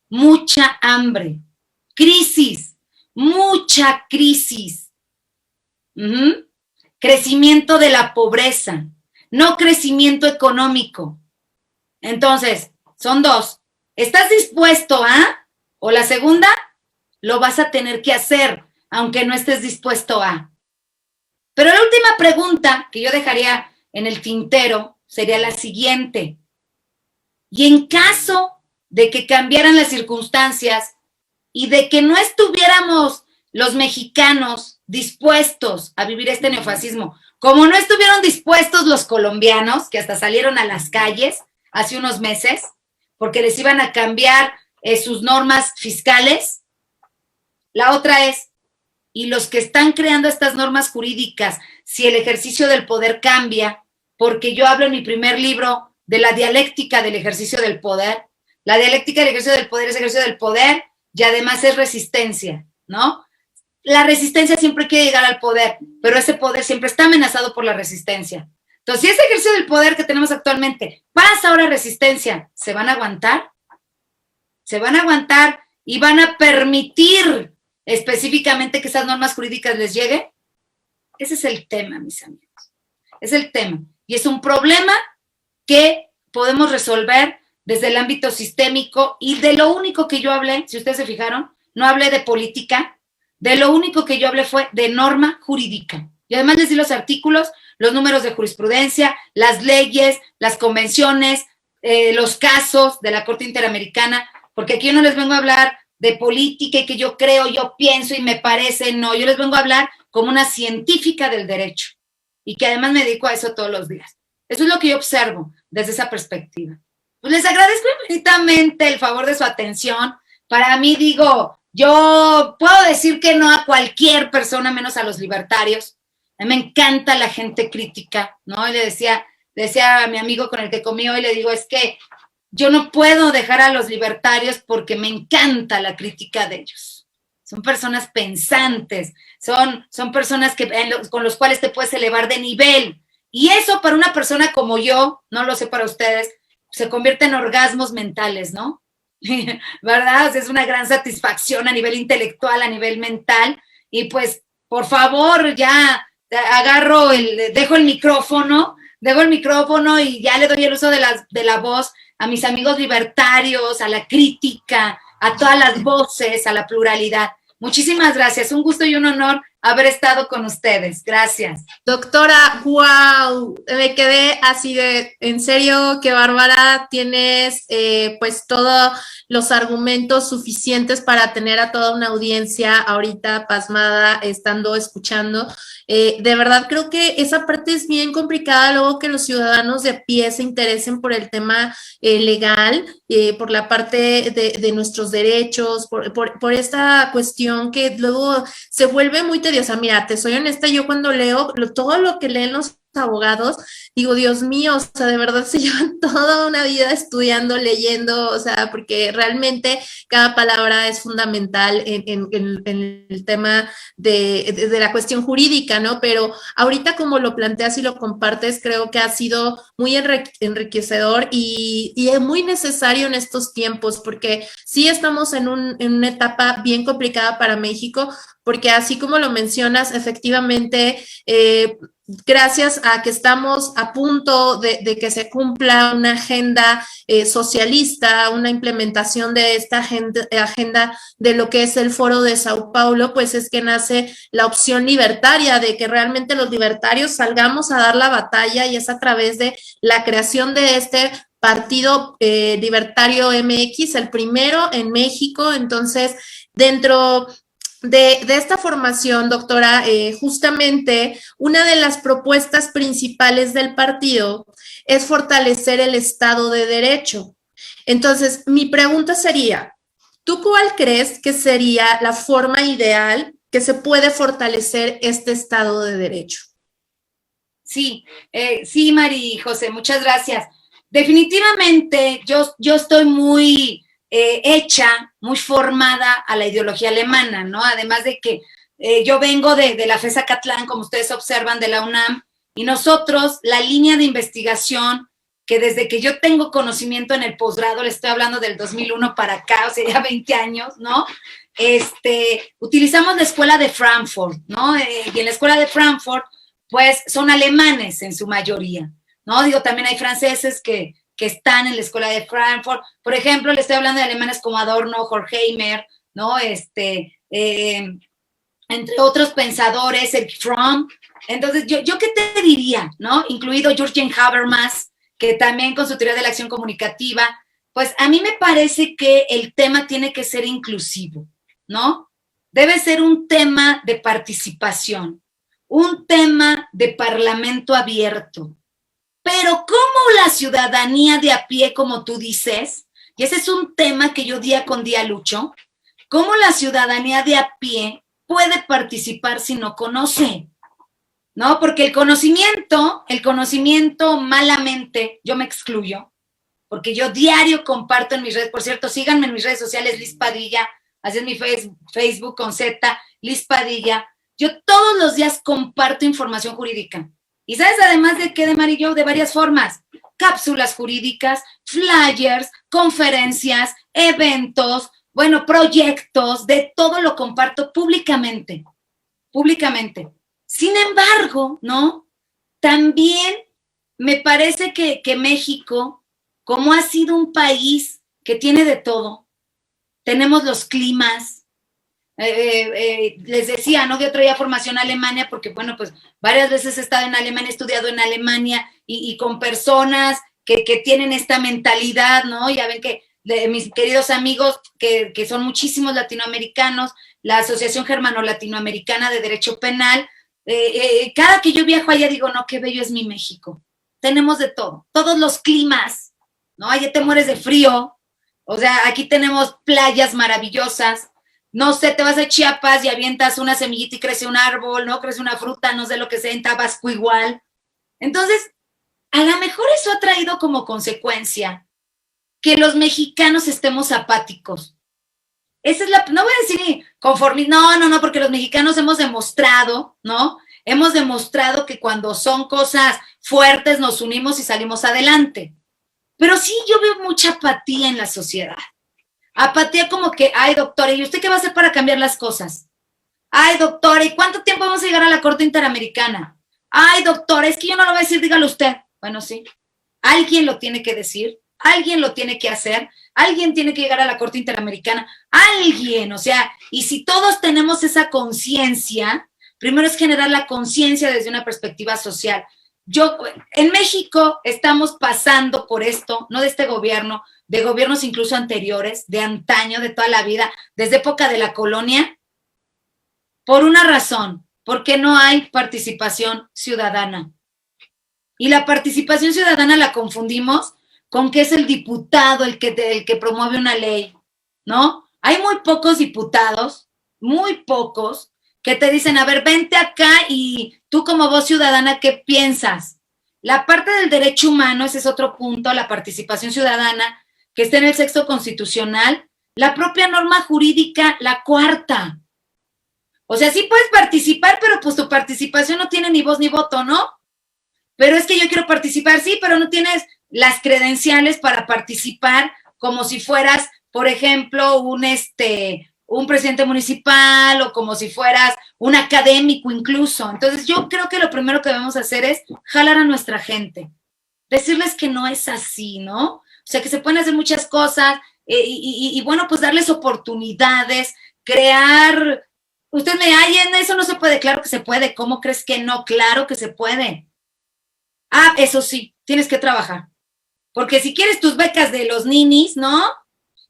mucha hambre, crisis, mucha crisis, crecimiento de la pobreza, no crecimiento económico. Entonces, son 2. ¿Estás dispuesto a? O la segunda, lo vas a tener que hacer, aunque no estés dispuesto a. Pero la última pregunta que yo dejaría en el tintero sería la siguiente. Y en caso de que cambiaran las circunstancias y de que no estuviéramos los mexicanos dispuestos a vivir este neofascismo, como no estuvieron dispuestos los colombianos, que hasta salieron a las calles hace unos meses, porque les iban a cambiar sus normas fiscales. La otra es, y los que están creando estas normas jurídicas, si el ejercicio del poder cambia, porque yo hablo en mi primer libro de la dialéctica del ejercicio del poder. La dialéctica del ejercicio del poder es ejercicio del poder y además es resistencia, ¿no? La resistencia siempre quiere llegar al poder, pero ese poder siempre está amenazado por la resistencia. Entonces, si ese ejercicio del poder que tenemos actualmente pasa ahora a resistencia, ¿se van a aguantar? ¿Se van a aguantar y van a permitir específicamente que esas normas jurídicas les lleguen? Ese es el tema, mis amigos. Es el tema. Y es un problema que podemos resolver desde el ámbito sistémico, y de lo único que yo hablé, si ustedes se fijaron, no hablé de política, de lo único que yo hablé fue de norma jurídica. Y además les di los artículos, los números de jurisprudencia, las leyes, las convenciones, los casos de la Corte Interamericana, porque aquí yo no les vengo a hablar de política y que yo creo, yo pienso y me parece, no, yo les vengo a hablar como una científica del derecho y que además me dedico a eso todos los días. Eso es lo que yo observo desde esa perspectiva. Pues les agradezco infinitamente el favor de su atención. Para mí, digo, yo puedo decir que no a cualquier persona, menos a los libertarios. A mí me encanta la gente crítica, ¿no? Y le decía a mi amigo con el que comí hoy, le digo, es que yo no puedo dejar a los libertarios porque me encanta la crítica de ellos. Son personas pensantes, son personas con los cuales te puedes elevar de nivel. Y eso para una persona como yo, no lo sé para ustedes, se convierte en orgasmos mentales, ¿no? ¿Verdad? O sea, es una gran satisfacción a nivel intelectual, a nivel mental. Y pues, por favor, ya dejo el micrófono y ya le doy el uso de la voz a mis amigos libertarios, a la crítica, a todas las voces, a la pluralidad. Muchísimas gracias. Un gusto y un honor haber estado con ustedes. Gracias. Doctora, wow, me quedé así de, en serio, qué bárbara, tienes pues todos los argumentos suficientes para tener a toda una audiencia ahorita pasmada, estando escuchando. De verdad creo que esa parte es bien complicada, luego que los ciudadanos de a pie se interesen por el tema legal, por la parte de nuestros derechos, por esta cuestión que luego se vuelve muy tediosa. Mira, te soy honesta, yo cuando leo todo lo que leen los abogados, digo, Dios mío, o sea, de verdad se llevan toda una vida estudiando, leyendo, o sea, porque realmente cada palabra es fundamental en el tema de la cuestión jurídica, ¿no? Pero ahorita como lo planteas y lo compartes, creo que ha sido muy enriquecedor y es muy necesario en estos tiempos, porque sí estamos en una etapa bien complicada para México, porque así como lo mencionas, efectivamente, gracias a que estamos a punto de que se cumpla una agenda socialista, una implementación de esta agenda de lo que es el Foro de Sao Paulo, pues es que nace la opción libertaria, de que realmente los libertarios salgamos a dar la batalla, y es a través de la creación de este Partido Libertario MX, el primero en México. Entonces, dentro de esta formación, doctora, justamente una de las propuestas principales del partido es fortalecer el Estado de Derecho. Entonces, mi pregunta sería, ¿tú cuál crees que sería la forma ideal que se puede fortalecer este Estado de Derecho? Sí, sí, Mari José, muchas gracias. Definitivamente, yo estoy muy hecha, muy formada a la ideología alemana, ¿no? Además de que yo vengo de la FES Acatlán, como ustedes observan, de la UNAM, y nosotros, la línea de investigación, que desde que yo tengo conocimiento en el posgrado, le estoy hablando del 2001 para acá, o sea, ya 20 años, ¿no? Utilizamos la escuela de Frankfurt, ¿no? Y en la escuela de Frankfurt, pues, son alemanes en su mayoría, ¿no? Digo, también hay franceses que están en la escuela de Frankfurt. Por ejemplo, le estoy hablando de alemanes como Adorno, Horkheimer, ¿no? Entre otros pensadores, el Fromm. Entonces, ¿yo qué te diría, ¿no? Incluido Jürgen Habermas, que también con su teoría de la acción comunicativa, pues a mí me parece que el tema tiene que ser inclusivo, ¿no? Debe ser un tema de participación, un tema de parlamento abierto. Pero ¿cómo la ciudadanía de a pie, como tú dices, y ese es un tema que yo día con día lucho, cómo la ciudadanía de a pie puede participar si no conoce? ¿No? Porque el conocimiento malamente, yo me excluyo, porque yo diario comparto en mis redes, por cierto, síganme en mis redes sociales, Liz Padilla, así es mi Facebook con Z, Liz Padilla, yo todos los días comparto información jurídica. Y sabes, además de qué, de Marillo, de varias formas, cápsulas jurídicas, flyers, conferencias, eventos, bueno, proyectos, de todo lo comparto públicamente. Sin embargo, ¿no? También me parece que México, como ha sido un país que tiene de todo, tenemos los climas, les decía, ¿no? Yo traía formación a Alemania porque, bueno, pues varias veces he estado en Alemania, he estudiado en Alemania y con personas que tienen esta mentalidad, ¿no? Ya ven que mis queridos amigos, que son muchísimos latinoamericanos, la Asociación Germano-Latinoamericana de Derecho Penal, cada que yo viajo allá digo, no, qué bello es mi México. Tenemos de todo, todos los climas, ¿no? Allá te mueres de frío, o sea, aquí tenemos playas maravillosas, no sé, te vas a Chiapas y avientas una semillita y crece un árbol, ¿no? Crece una fruta, no sé lo que sea, en Tabasco igual. Entonces, a lo mejor eso ha traído como consecuencia que los mexicanos estemos apáticos. Esa es no voy a decir conformismo, no, porque los mexicanos hemos demostrado, ¿no? Hemos demostrado que cuando son cosas fuertes nos unimos y salimos adelante. Pero sí, yo veo mucha apatía en la sociedad. Apatía como que, ay, doctora, ¿y usted qué va a hacer para cambiar las cosas? Ay, doctora, ¿y cuánto tiempo vamos a llegar a la Corte Interamericana? Ay, doctora, es que yo no lo voy a decir, dígalo usted. Bueno, sí. Alguien lo tiene que decir, alguien lo tiene que hacer, alguien tiene que llegar a la Corte Interamericana, alguien, o sea, y si todos tenemos esa conciencia, primero es generar la conciencia desde una perspectiva social. En México estamos pasando por esto, no de este gobierno, de gobiernos incluso anteriores, de antaño, de toda la vida, desde época de la colonia, por una razón, porque no hay participación ciudadana. Y la participación ciudadana la confundimos con que es el diputado el que promueve una ley, ¿no? Hay muy pocos diputados, muy pocos, que te dicen, a ver, vente acá y tú como voz ciudadana, ¿qué piensas? La parte del derecho humano, ese es otro punto, la participación ciudadana, que está en el texto constitucional, la propia norma jurídica, la cuarta. O sea, sí puedes participar, pero pues tu participación no tiene ni voz ni voto, ¿no? Pero es que yo quiero participar, sí, pero no tienes las credenciales para participar como si fueras, por ejemplo, un presidente municipal o como si fueras un académico incluso. Entonces yo creo que lo primero que debemos hacer es jalar a nuestra gente, decirles que no es así, ¿no? O sea, que se pueden hacer muchas cosas y bueno, pues darles oportunidades, crear. Usted me ay, en eso no se puede, claro que se puede. ¿Cómo crees que no? Claro que se puede. Ah, eso sí, tienes que trabajar. Porque si quieres tus becas de los ninis, ¿no?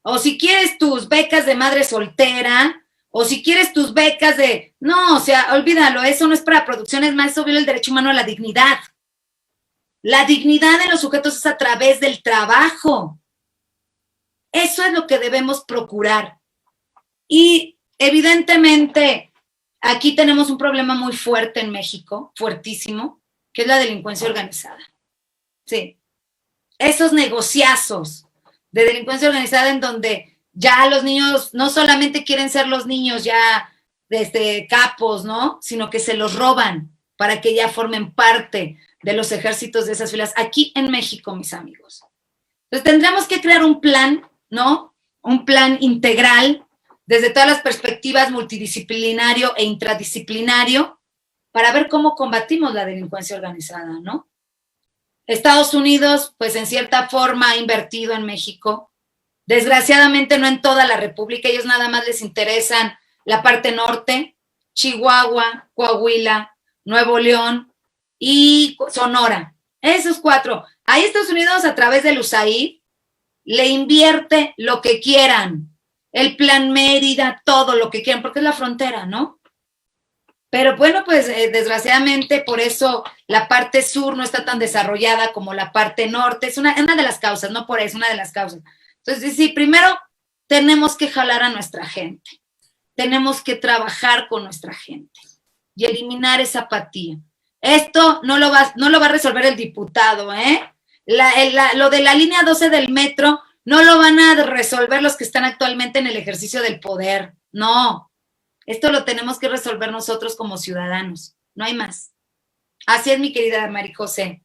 O si quieres tus becas de madre soltera, o si quieres tus becas de... No, o sea, olvídalo, eso no es para producción, es más, eso viola el derecho humano a la dignidad. La dignidad de los sujetos es a través del trabajo. Eso es lo que debemos procurar. Y evidentemente, aquí tenemos un problema muy fuerte en México, fuertísimo, que es la delincuencia organizada. Sí. Esos negociazos de delincuencia organizada en donde ya los niños no solamente quieren ser los niños ya capos, ¿no? Sino que se los roban para que ya formen parte de los ejércitos de esas filas. Aquí en México, mis amigos. Entonces tendríamos que crear un plan, ¿no? Un plan integral desde todas las perspectivas multidisciplinario e intradisciplinario para ver cómo combatimos la delincuencia organizada, ¿no? Estados Unidos, pues en cierta forma ha invertido en México. Desgraciadamente no en toda la República, ellos nada más les interesan la parte norte, Chihuahua, Coahuila, Nuevo León y Sonora. Esos 4. Ahí Estados Unidos a través del USAID le invierte lo que quieran. El Plan Mérida, todo lo que quieran, porque es la frontera, ¿no? Pero bueno, pues desgraciadamente por eso la parte sur no está tan desarrollada como la parte norte. Es una de las causas, no por eso, una de las causas. Entonces, sí, primero tenemos que jalar a nuestra gente. Tenemos que trabajar con nuestra gente y eliminar esa apatía. Esto no lo va a resolver el diputado, ¿eh? Lo de la línea 12 del metro no lo van a resolver los que están actualmente en el ejercicio del poder. No. Esto lo tenemos que resolver nosotros como ciudadanos. No hay más. Así es, mi querida María José.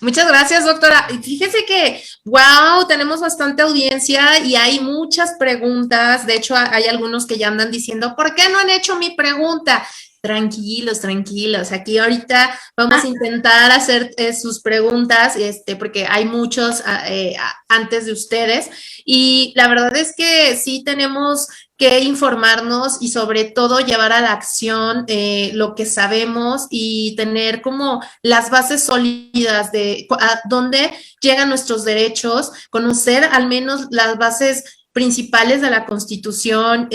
Muchas gracias, doctora. Fíjese que, wow, tenemos bastante audiencia y hay muchas preguntas. De hecho, hay algunos que ya andan diciendo, ¿por qué no han hecho mi pregunta? Tranquilos, tranquilos. Aquí ahorita vamos a intentar hacer sus preguntas, porque hay muchos antes de ustedes. Y la verdad es que sí tenemos que informarnos y sobre todo llevar a la acción lo que sabemos y tener como las bases sólidas de a dónde llegan nuestros derechos, conocer al menos las bases principales de la Constitución.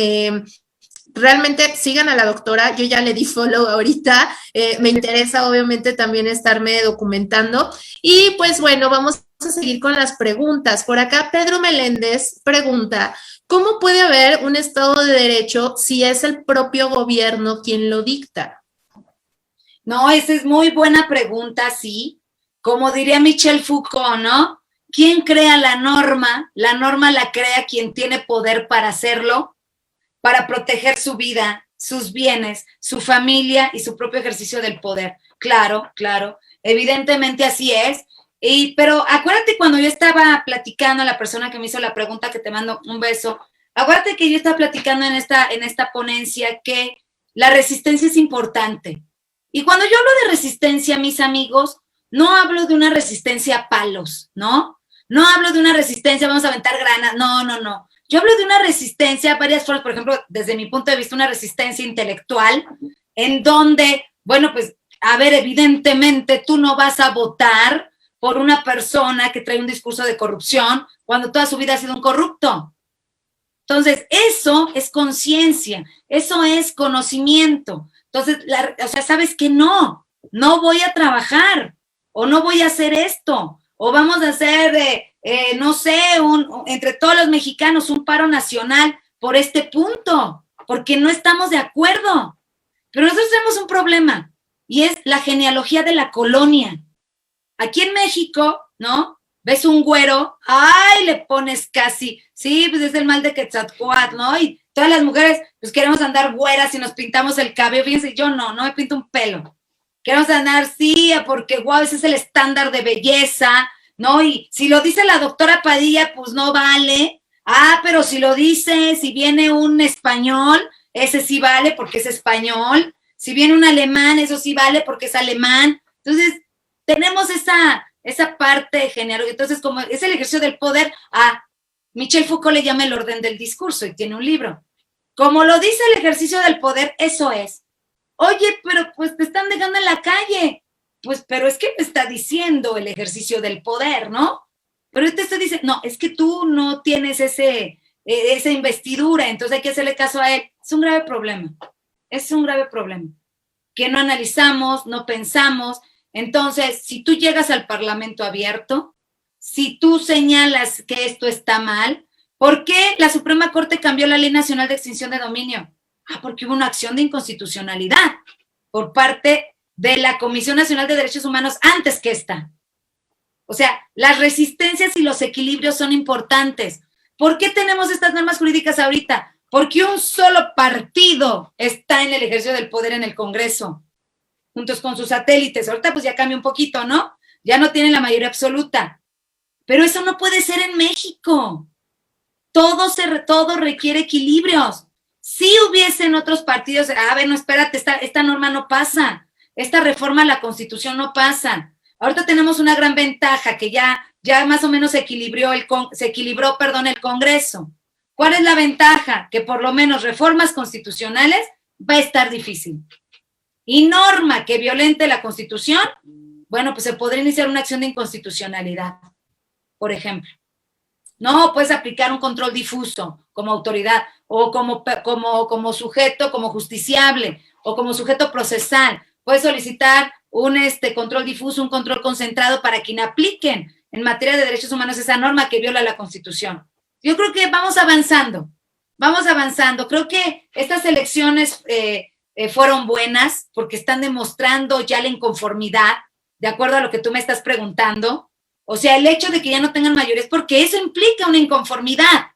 Realmente sigan a la doctora, yo ya le di follow ahorita, me interesa obviamente también estarme documentando y pues bueno, vamos a seguir con las preguntas. Por acá Pedro Meléndez pregunta, ¿cómo puede haber un Estado de Derecho si es el propio gobierno quien lo dicta? No, esa es muy buena pregunta, sí. Como diría Michel Foucault, ¿no? ¿Quién crea la norma? La norma la crea quien tiene poder para hacerlo, para proteger su vida, sus bienes, su familia y su propio ejercicio del poder. Claro, claro, evidentemente así es. Pero acuérdate cuando yo estaba platicando a la persona que me hizo la pregunta, que te mando un beso, acuérdate que yo estaba platicando en esta ponencia que la resistencia es importante. Y cuando yo hablo de resistencia, mis amigos, no hablo de una resistencia a palos, ¿no? No hablo de una resistencia, vamos a aventar granas, no, no, no. Yo hablo de una resistencia a varias formas, por ejemplo, desde mi punto de vista, una resistencia intelectual, en donde, bueno, pues, a ver, evidentemente tú no vas a votar por una persona que trae un discurso de corrupción cuando toda su vida ha sido un corrupto. Entonces, eso es conciencia, eso es conocimiento. Entonces, o sea, sabes que no voy a trabajar, o no voy a hacer esto, o vamos a hacer, no sé, entre todos los mexicanos un paro nacional por este punto, porque no estamos de acuerdo. Pero nosotros tenemos un problema, y es la genealogía de la colonia. Aquí en México, ¿no? Ves un güero, ¡ay! Le pones casi, sí, pues es el mal de Quetzalcóatl, ¿no? Y todas las mujeres, pues queremos andar güeras y nos pintamos el cabello. Fíjense, yo no me pinto un pelo. Queremos andar, sí, porque guau, ese es el estándar de belleza, ¿no? Y si lo dice la doctora Padilla, pues no vale. Ah, pero si lo dice, si viene un español, ese sí vale porque es español. Si viene un alemán, eso sí vale porque es alemán. Entonces, tenemos esa parte genial. Entonces, como es el ejercicio del poder, Michel Foucault le llama el orden del discurso y tiene un libro. Como lo dice el ejercicio del poder, eso es. Oye, pero pues te están dejando en la calle. Pues, pero es que me está diciendo el ejercicio del poder, ¿no? Pero yo te estoy diciendo, no, es que tú no tienes esa investidura, entonces hay que hacerle caso a él. Es un grave problema. Es un grave problema. Que no analizamos, no pensamos. Entonces, si tú llegas al Parlamento abierto, si tú señalas que esto está mal, ¿por qué la Suprema Corte cambió la Ley Nacional de Extinción de Dominio? Porque hubo una acción de inconstitucionalidad por parte de la Comisión Nacional de Derechos Humanos antes que esta. O sea, las resistencias y los equilibrios son importantes. ¿Por qué tenemos estas normas jurídicas ahorita? Porque un solo partido está en el ejercicio del poder en el Congreso, juntos con sus satélites. Ahorita pues ya cambia un poquito, ¿no? Ya no tienen la mayoría absoluta. Pero eso no puede ser en México. Todo requiere equilibrios. Si hubiesen otros partidos, no, espérate, esta norma no pasa, esta reforma a la Constitución no pasa. Ahorita tenemos una gran ventaja que ya más o menos se equilibró el Congreso. ¿Cuál es la ventaja? Que por lo menos reformas constitucionales va a estar difícil. Y norma que violente la Constitución, bueno, pues se podría iniciar una acción de inconstitucionalidad, por ejemplo. No puedes aplicar un control difuso como autoridad o como sujeto, como justiciable o como sujeto procesal. Puedes solicitar un control difuso, un control concentrado para que inapliquen en materia de derechos humanos esa norma que viola la Constitución. Yo creo que vamos avanzando. Creo que estas elecciones fueron buenas porque están demostrando ya la inconformidad, de acuerdo a lo que tú me estás preguntando. O sea, el hecho de que ya no tengan mayoría es porque eso implica una inconformidad.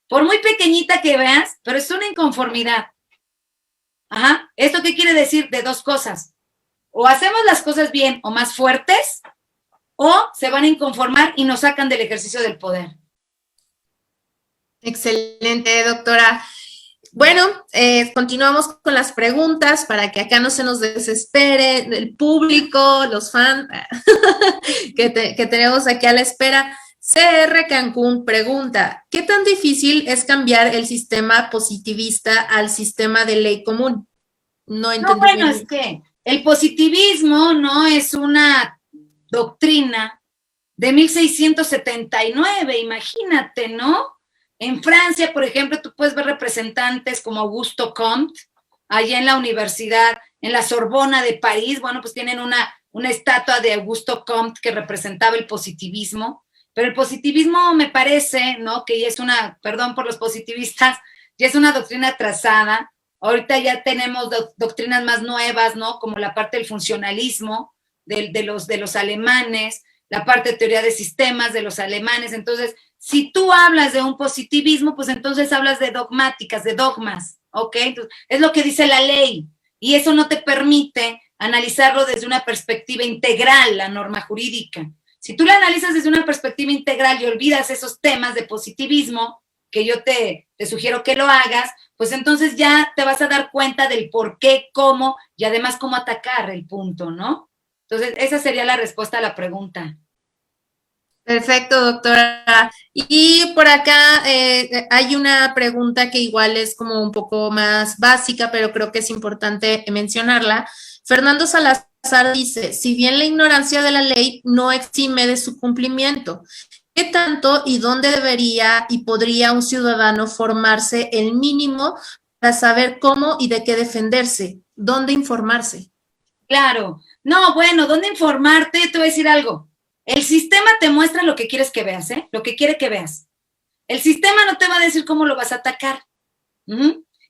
Por muy pequeñita que veas, pero es una inconformidad. ¿Esto qué quiere decir? De dos cosas. O hacemos las cosas bien o más fuertes, o se van a inconformar y nos sacan del ejercicio del poder. Excelente, doctora. Bueno, continuamos con las preguntas para que acá no se nos desespere el público, los fans que tenemos aquí a la espera. CR Cancún pregunta, ¿qué tan difícil es cambiar el sistema positivista al sistema de ley común? No No, entendí bueno, bien. es que el positivismo no es una doctrina de 1679, imagínate, ¿no? En Francia, por ejemplo, tú puedes ver representantes como Augusto Comte, allá en la universidad, en la Sorbona de París, bueno, pues tienen una estatua de Augusto Comte que representaba el positivismo, pero el positivismo me parece, ¿no? Que ya es una, perdón por los positivistas, ya es una doctrina trazada. Ahorita ya tenemos doctrinas más nuevas, ¿no? Como la parte del funcionalismo de los alemanes, la parte de teoría de sistemas de los alemanes. Entonces, si tú hablas de un positivismo, pues entonces hablas de dogmáticas, de dogmas, ¿ok? Entonces, es lo que dice la ley y eso no te permite analizarlo desde una perspectiva integral, la norma jurídica. Si tú la analizas desde una perspectiva integral y olvidas esos temas de positivismo, que yo te sugiero que lo hagas, pues entonces ya te vas a dar cuenta del por qué, cómo y además cómo atacar el punto, ¿no? Entonces, esa sería la respuesta a la pregunta. Perfecto, doctora. Y por acá hay una pregunta que igual es como un poco más básica, pero creo que es importante mencionarla. Fernando Salazar dice, si bien la ignorancia de la ley no exime de su cumplimiento, ¿qué tanto y dónde debería y podría un ciudadano formarse el mínimo para saber cómo y de qué defenderse? ¿Dónde informarse? Claro. No, bueno, ¿dónde informarte? Te voy a decir algo. El sistema te muestra lo que quieres que veas, ¿eh? Lo que quiere que veas. El sistema no te va a decir cómo lo vas a atacar.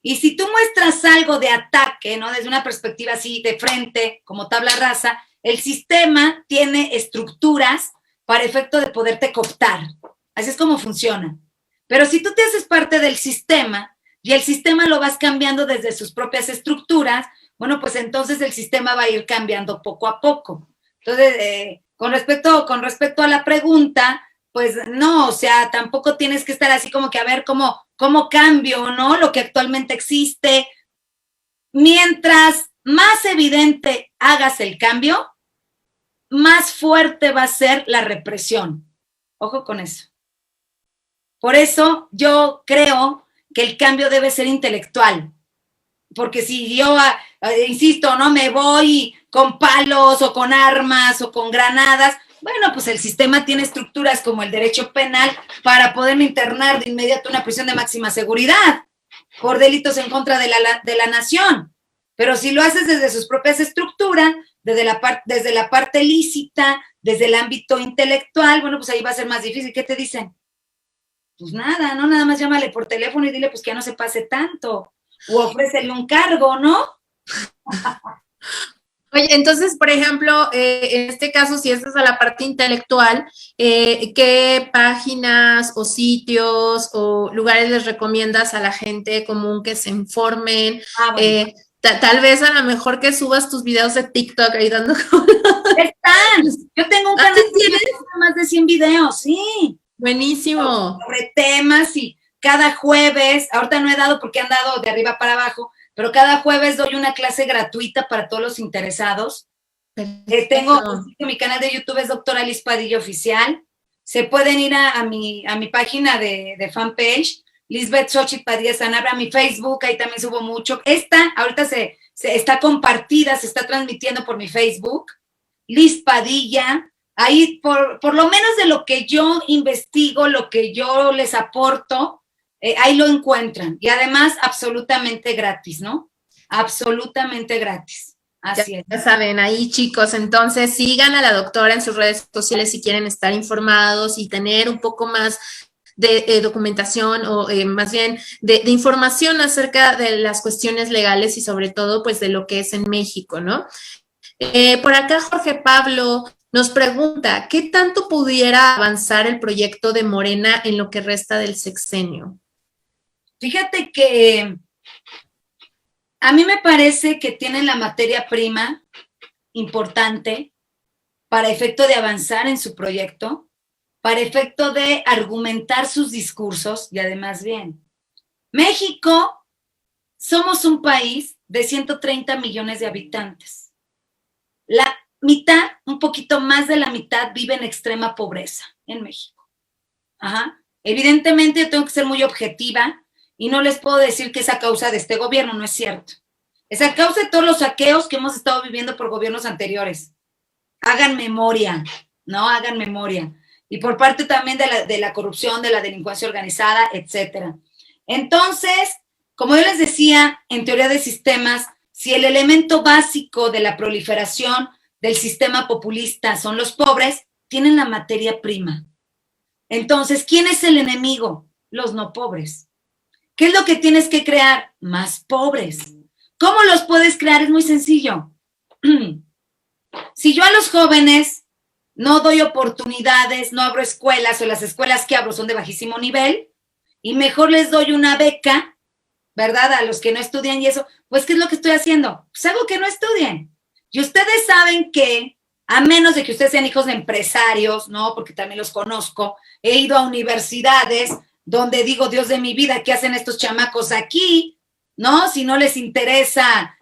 Y si tú muestras algo de ataque, ¿no? Desde una perspectiva así de frente, como tabla rasa, el sistema tiene estructuras para efecto de poderte cooptar. Así es como funciona. Pero si tú te haces parte del sistema y el sistema lo vas cambiando desde sus propias estructuras, bueno, pues entonces el sistema va a ir cambiando poco a poco. Entonces, con respecto a la pregunta, pues no, o sea, tampoco tienes que estar así como que a ver cómo cambio, ¿no? Lo que actualmente existe. Mientras más evidente hagas el cambio, más fuerte va a ser la represión. Ojo con eso. Por eso yo creo que el cambio debe ser intelectual. Porque si yo, insisto, no me voy con palos o con armas o con granadas, bueno, pues el sistema tiene estructuras como el derecho penal para poderme internar de inmediato a una prisión de máxima seguridad por delitos en contra de la nación. Pero si lo haces desde sus propias estructuras, desde la parte lícita, desde el ámbito intelectual, bueno, pues ahí va a ser más difícil. ¿Qué te dicen? Pues nada, ¿no? Nada más llámale por teléfono y dile pues que ya no se pase tanto. O ofrécele un cargo, ¿no? Oye, entonces, por ejemplo, en este caso, si esta es a la parte intelectual, ¿qué páginas o sitios o lugares les recomiendas a la gente común que se informen? Bueno. Tal vez a lo mejor que subas tus videos de TikTok ahí dando... Están. Yo tengo un canal de más de 100 videos, sí. Buenísimo. Sobre temas y cada jueves, ahorita no he dado porque han dado de arriba para abajo, pero cada jueves doy una clase gratuita para todos los interesados. Tengo mi canal de YouTube, es Doctora Liz Padilla Oficial. Se pueden ir a mi página de fanpage, Lisbeth Xochitl Padilla Sanabria, a mi Facebook, ahí también subo mucho. Ahorita se está compartida, se está transmitiendo por mi Facebook, Liz Padilla. Ahí, por lo menos de lo que yo investigo, lo que yo les aporto, ahí lo encuentran. Y además, absolutamente gratis, ¿no? Absolutamente gratis. Así es. Ya saben, ahí chicos, entonces sigan a la doctora en sus redes sociales si quieren estar informados y tener un poco más de documentación o más bien de información acerca de las cuestiones legales y sobre todo pues de lo que es en México, ¿no? Por acá Jorge Pablo nos pregunta, ¿qué tanto pudiera avanzar el proyecto de Morena en lo que resta del sexenio? Fíjate que a mí me parece que tienen la materia prima importante para efecto de avanzar en su proyecto, para efecto de argumentar sus discursos y además bien. México somos un país de 130 millones de habitantes. La mitad, un poquito más de la mitad, vive en extrema pobreza en México. Ajá. Evidentemente yo tengo que ser muy objetiva y no les puedo decir que es a causa de este gobierno, no es cierto. Es a causa de todos los saqueos que hemos estado viviendo por gobiernos anteriores. Hagan memoria, ¿no? Hagan memoria. Y por parte también de la corrupción, de la delincuencia organizada, etcétera. Entonces, como yo les decía, en teoría de sistemas, si el elemento básico de la proliferación del sistema populista son los pobres, tienen la materia prima. Entonces, ¿quién es el enemigo? Los no pobres. ¿Qué es lo que tienes que crear? Más pobres. ¿Cómo los puedes crear? Es muy sencillo. Si yo a los jóvenes no doy oportunidades, no abro escuelas, o las escuelas que abro son de bajísimo nivel, y mejor les doy una beca, ¿verdad? A los que no estudian y eso, pues, ¿qué es lo que estoy haciendo? Pues hago que no estudien. Y ustedes saben que, a menos de que ustedes sean hijos de empresarios, ¿no? Porque también los conozco, he ido a universidades donde digo, Dios de mi vida, ¿qué hacen estos chamacos aquí? ¿No? Si no les interesa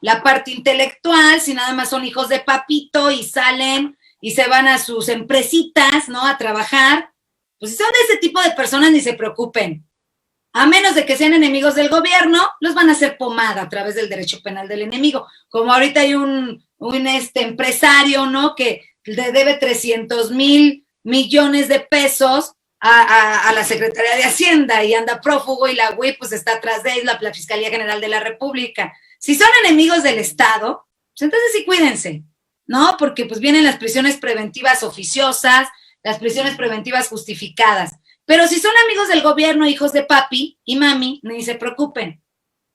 la parte intelectual, si nada más son hijos de papito y salen y se van a sus empresitas, ¿no? A trabajar, pues si son de ese tipo de personas, ni se preocupen. A menos de que sean enemigos del gobierno, los van a hacer pomada a través del derecho penal del enemigo. Como ahorita hay un empresario, ¿no? Que le debe 300,000 millones de pesos a la Secretaría de Hacienda y anda prófugo y la UIP pues está atrás de él, la Fiscalía General de la República. Si son enemigos del Estado, pues entonces sí cuídense, ¿no? Porque pues vienen las prisiones preventivas oficiosas, las prisiones preventivas justificadas. Pero si son amigos del gobierno, hijos de papi y mami, ni se preocupen.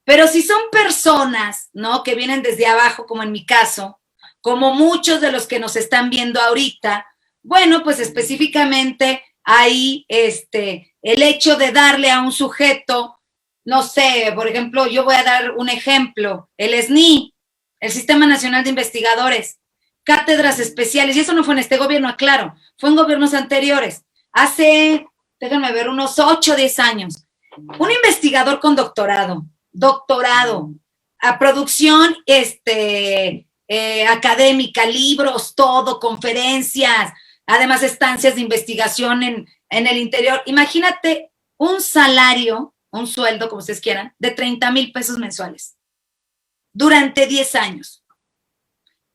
Pero si son personas, ¿no? Que vienen desde abajo, como en mi caso, como muchos de los que nos están viendo ahorita, bueno, pues específicamente ahí el hecho de darle a un sujeto, no sé, por ejemplo, yo voy a dar un ejemplo, el SNI, el Sistema Nacional de Investigadores, cátedras especiales, y eso no fue en este gobierno, aclaro, fue en gobiernos anteriores, hace, déjenme ver, unos 8 o 10 años, un investigador con doctorado, a producción académica, libros, todo, conferencias, además estancias de investigación en el interior. Imagínate un salario, un sueldo, como ustedes quieran, de 30,000 pesos mensuales durante 10 años.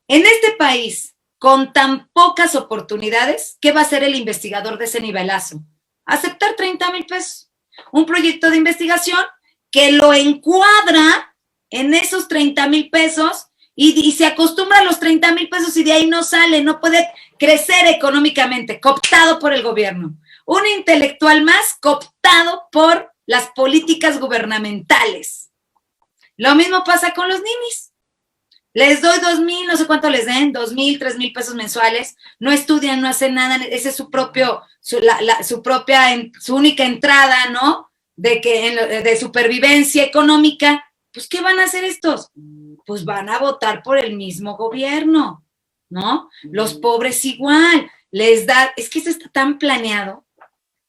En este país, con tan pocas oportunidades, ¿qué va a hacer el investigador de ese nivelazo? Aceptar 30,000 pesos. Un proyecto de investigación que lo encuadra en esos 30,000 pesos y se acostumbra a los 30,000 pesos y de ahí no sale, no puede crecer económicamente, cooptado por el gobierno. Un intelectual más cooptado por las políticas gubernamentales. Lo mismo pasa con los ninis. Les doy 2,000, no sé cuánto les den, 2,000, 3,000 pesos mensuales, no estudian, no hacen nada, esa es su única entrada, ¿no? De supervivencia económica. Pues, ¿qué van a hacer estos? Pues van a votar por el mismo gobierno, ¿no? Los pobres igual, es que esto está tan planeado,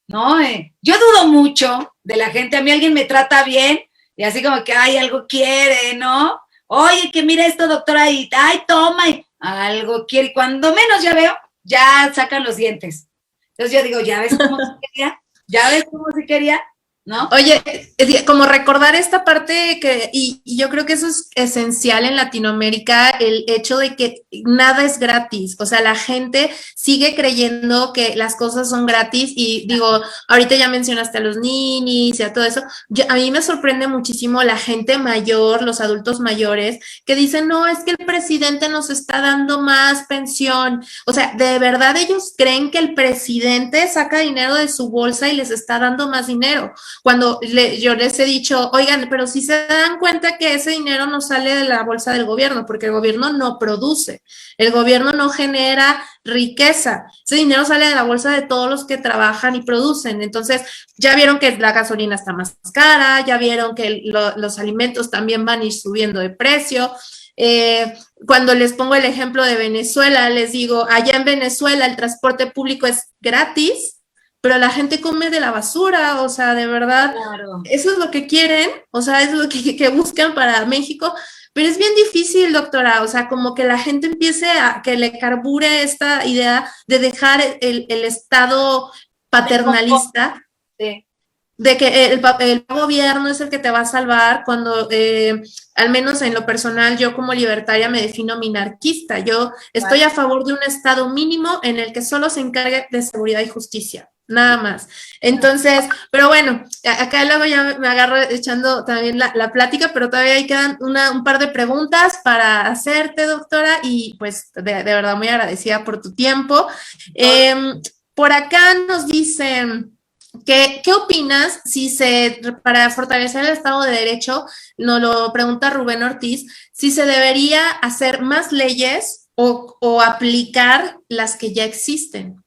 ¿no? Yo dudo mucho de la gente, a mí alguien me trata bien y así como que, ay, algo quiere, ¿no? Oye, que mira esto, doctora, y, ay, toma, y algo quiere, y cuando menos ya veo, ya sacan los dientes. Entonces yo digo, ¿ya ves cómo se quería? ¿No? Oye, como recordar esta parte y yo creo que eso es esencial en Latinoamérica, el hecho de que nada es gratis, o sea, la gente sigue creyendo que las cosas son gratis y digo, ahorita ya mencionaste a los ninis y a todo eso, a mí me sorprende muchísimo la gente mayor, los adultos mayores, que dicen, no, es que el presidente nos está dando más pensión, o sea, de verdad ellos creen que el presidente saca dinero de su bolsa y les está dando más dinero. Cuando yo les he dicho, oigan, pero si se dan cuenta que ese dinero no sale de la bolsa del gobierno, porque el gobierno no produce, el gobierno no genera riqueza, ese dinero sale de la bolsa de todos los que trabajan y producen. Entonces, ya vieron que la gasolina está más cara, ya vieron que los alimentos también van a ir subiendo de precio. Cuando les pongo el ejemplo de Venezuela, les digo, allá en Venezuela el transporte público es gratis, pero la gente come de la basura, o sea, de verdad, Claro. eso es lo que quieren, o sea, es lo que buscan para México, pero es bien difícil, doctora, o sea, como que la gente empiece a que le carbure esta idea de dejar el Estado paternalista, Sí. de que el gobierno es el que te va a salvar cuando, al menos en lo personal, yo como libertaria me defino minarquista. Yo estoy a favor de un Estado mínimo en el que solo se encargue de seguridad y justicia, nada más. Entonces, pero bueno, acá luego ya me agarro echando también la plática, pero todavía ahí quedan un par de preguntas para hacerte, doctora, y pues de verdad muy agradecida por tu tiempo. Por acá nos dicen... ¿Qué opinas si para fortalecer el Estado de Derecho, nos lo pregunta Rubén Ortiz, si se debería hacer más leyes o aplicar las que ya existen?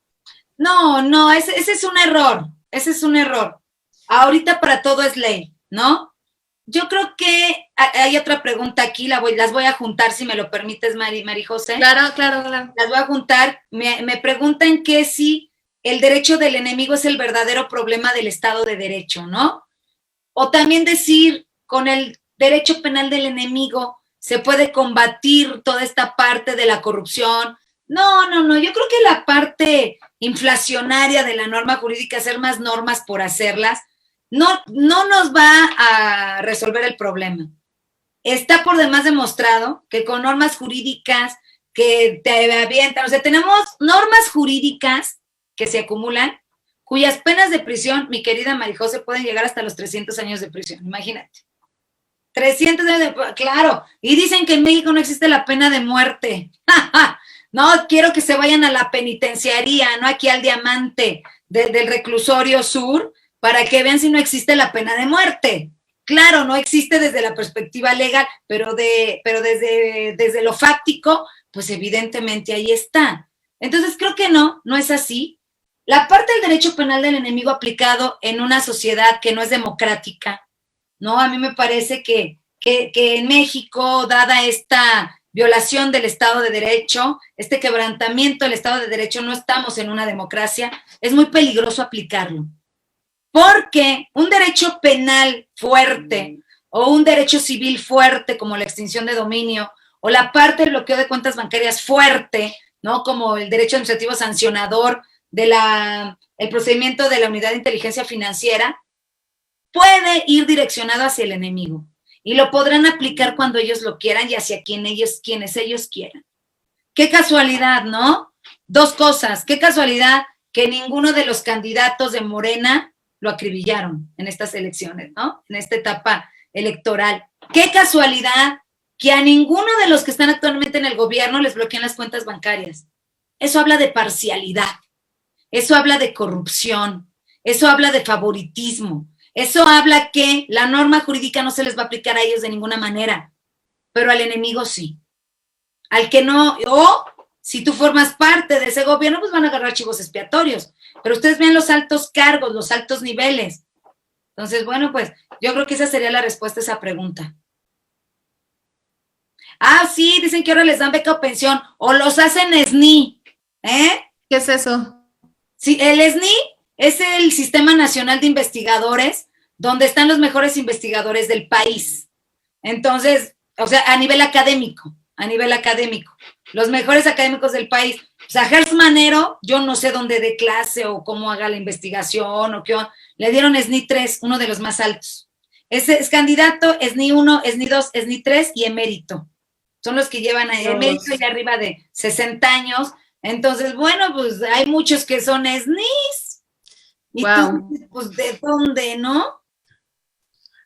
No, ese es un error, ese es un error. Ahorita para todo es ley, ¿no? Yo creo que hay otra pregunta aquí, las voy a juntar, si me lo permites, Mari José. Claro. Las voy a juntar. Me preguntan que si el derecho del enemigo es el verdadero problema del Estado de Derecho, ¿no? O también decir, con el derecho penal del enemigo se puede combatir toda esta parte de la corrupción. No, yo creo que la parte inflacionaria de la norma jurídica, hacer más normas por hacerlas, no nos va a resolver el problema. Está por demás demostrado que con normas jurídicas que te avientan, o sea, tenemos normas jurídicas que se acumulan, cuyas penas de prisión, mi querida Marijose, pueden llegar hasta los 300 años de prisión, imagínate. 300 años de, claro, y dicen que en México no existe la pena de muerte. No, quiero que se vayan a la penitenciaría, no aquí al diamante del reclusorio sur, para que vean si no existe la pena de muerte. Claro, no existe desde la perspectiva legal, pero desde lo fáctico, pues evidentemente ahí está. Entonces creo que no es así. La parte del derecho penal del enemigo aplicado en una sociedad que no es democrática, ¿no? A mí me parece que en México, dada esta violación del Estado de Derecho, este quebrantamiento del Estado de Derecho, no estamos en una democracia, es muy peligroso aplicarlo. Porque un derecho penal fuerte o un derecho civil fuerte como la extinción de dominio o la parte del bloqueo de cuentas bancarias fuerte, ¿no? Como el derecho administrativo sancionador el procedimiento de la unidad de inteligencia financiera, puede ir direccionado hacia el enemigo y lo podrán aplicar cuando ellos lo quieran y hacia quienes ellos quieran. Qué casualidad, ¿no? Dos cosas, qué casualidad que ninguno de los candidatos de Morena lo acribillaron en estas elecciones, ¿no? En esta etapa electoral. Qué casualidad que a ninguno de los que están actualmente en el gobierno les bloquean las cuentas bancarias. Eso habla de parcialidad, eso habla de corrupción, eso habla de favoritismo, eso habla que la norma jurídica no se les va a aplicar a ellos de ninguna manera, pero al enemigo sí. Al que no, o si tú formas parte de ese gobierno, pues van a agarrar chivos expiatorios. Pero ustedes ven los altos cargos, los altos niveles. Entonces, bueno, pues yo creo que esa sería la respuesta a esa pregunta. Ah, sí, dicen que ahora les dan beca o pensión, o los hacen SNI. ¿Qué es eso? Sí, el SNI es el Sistema Nacional de Investigadores, donde están los mejores investigadores del país. Entonces, o sea, a nivel académico, los mejores académicos del país. O sea, Gertz Manero, yo no sé dónde dé clase o cómo haga la investigación o qué, le dieron SNI 3, uno de los más altos. Es candidato, SNI 1, SNI 2, SNI 3 y emérito. Son los que llevan a emérito y arriba de 60 años. Entonces, bueno, pues hay muchos que son SNIs. Y wow. tú, pues, ¿de dónde, no?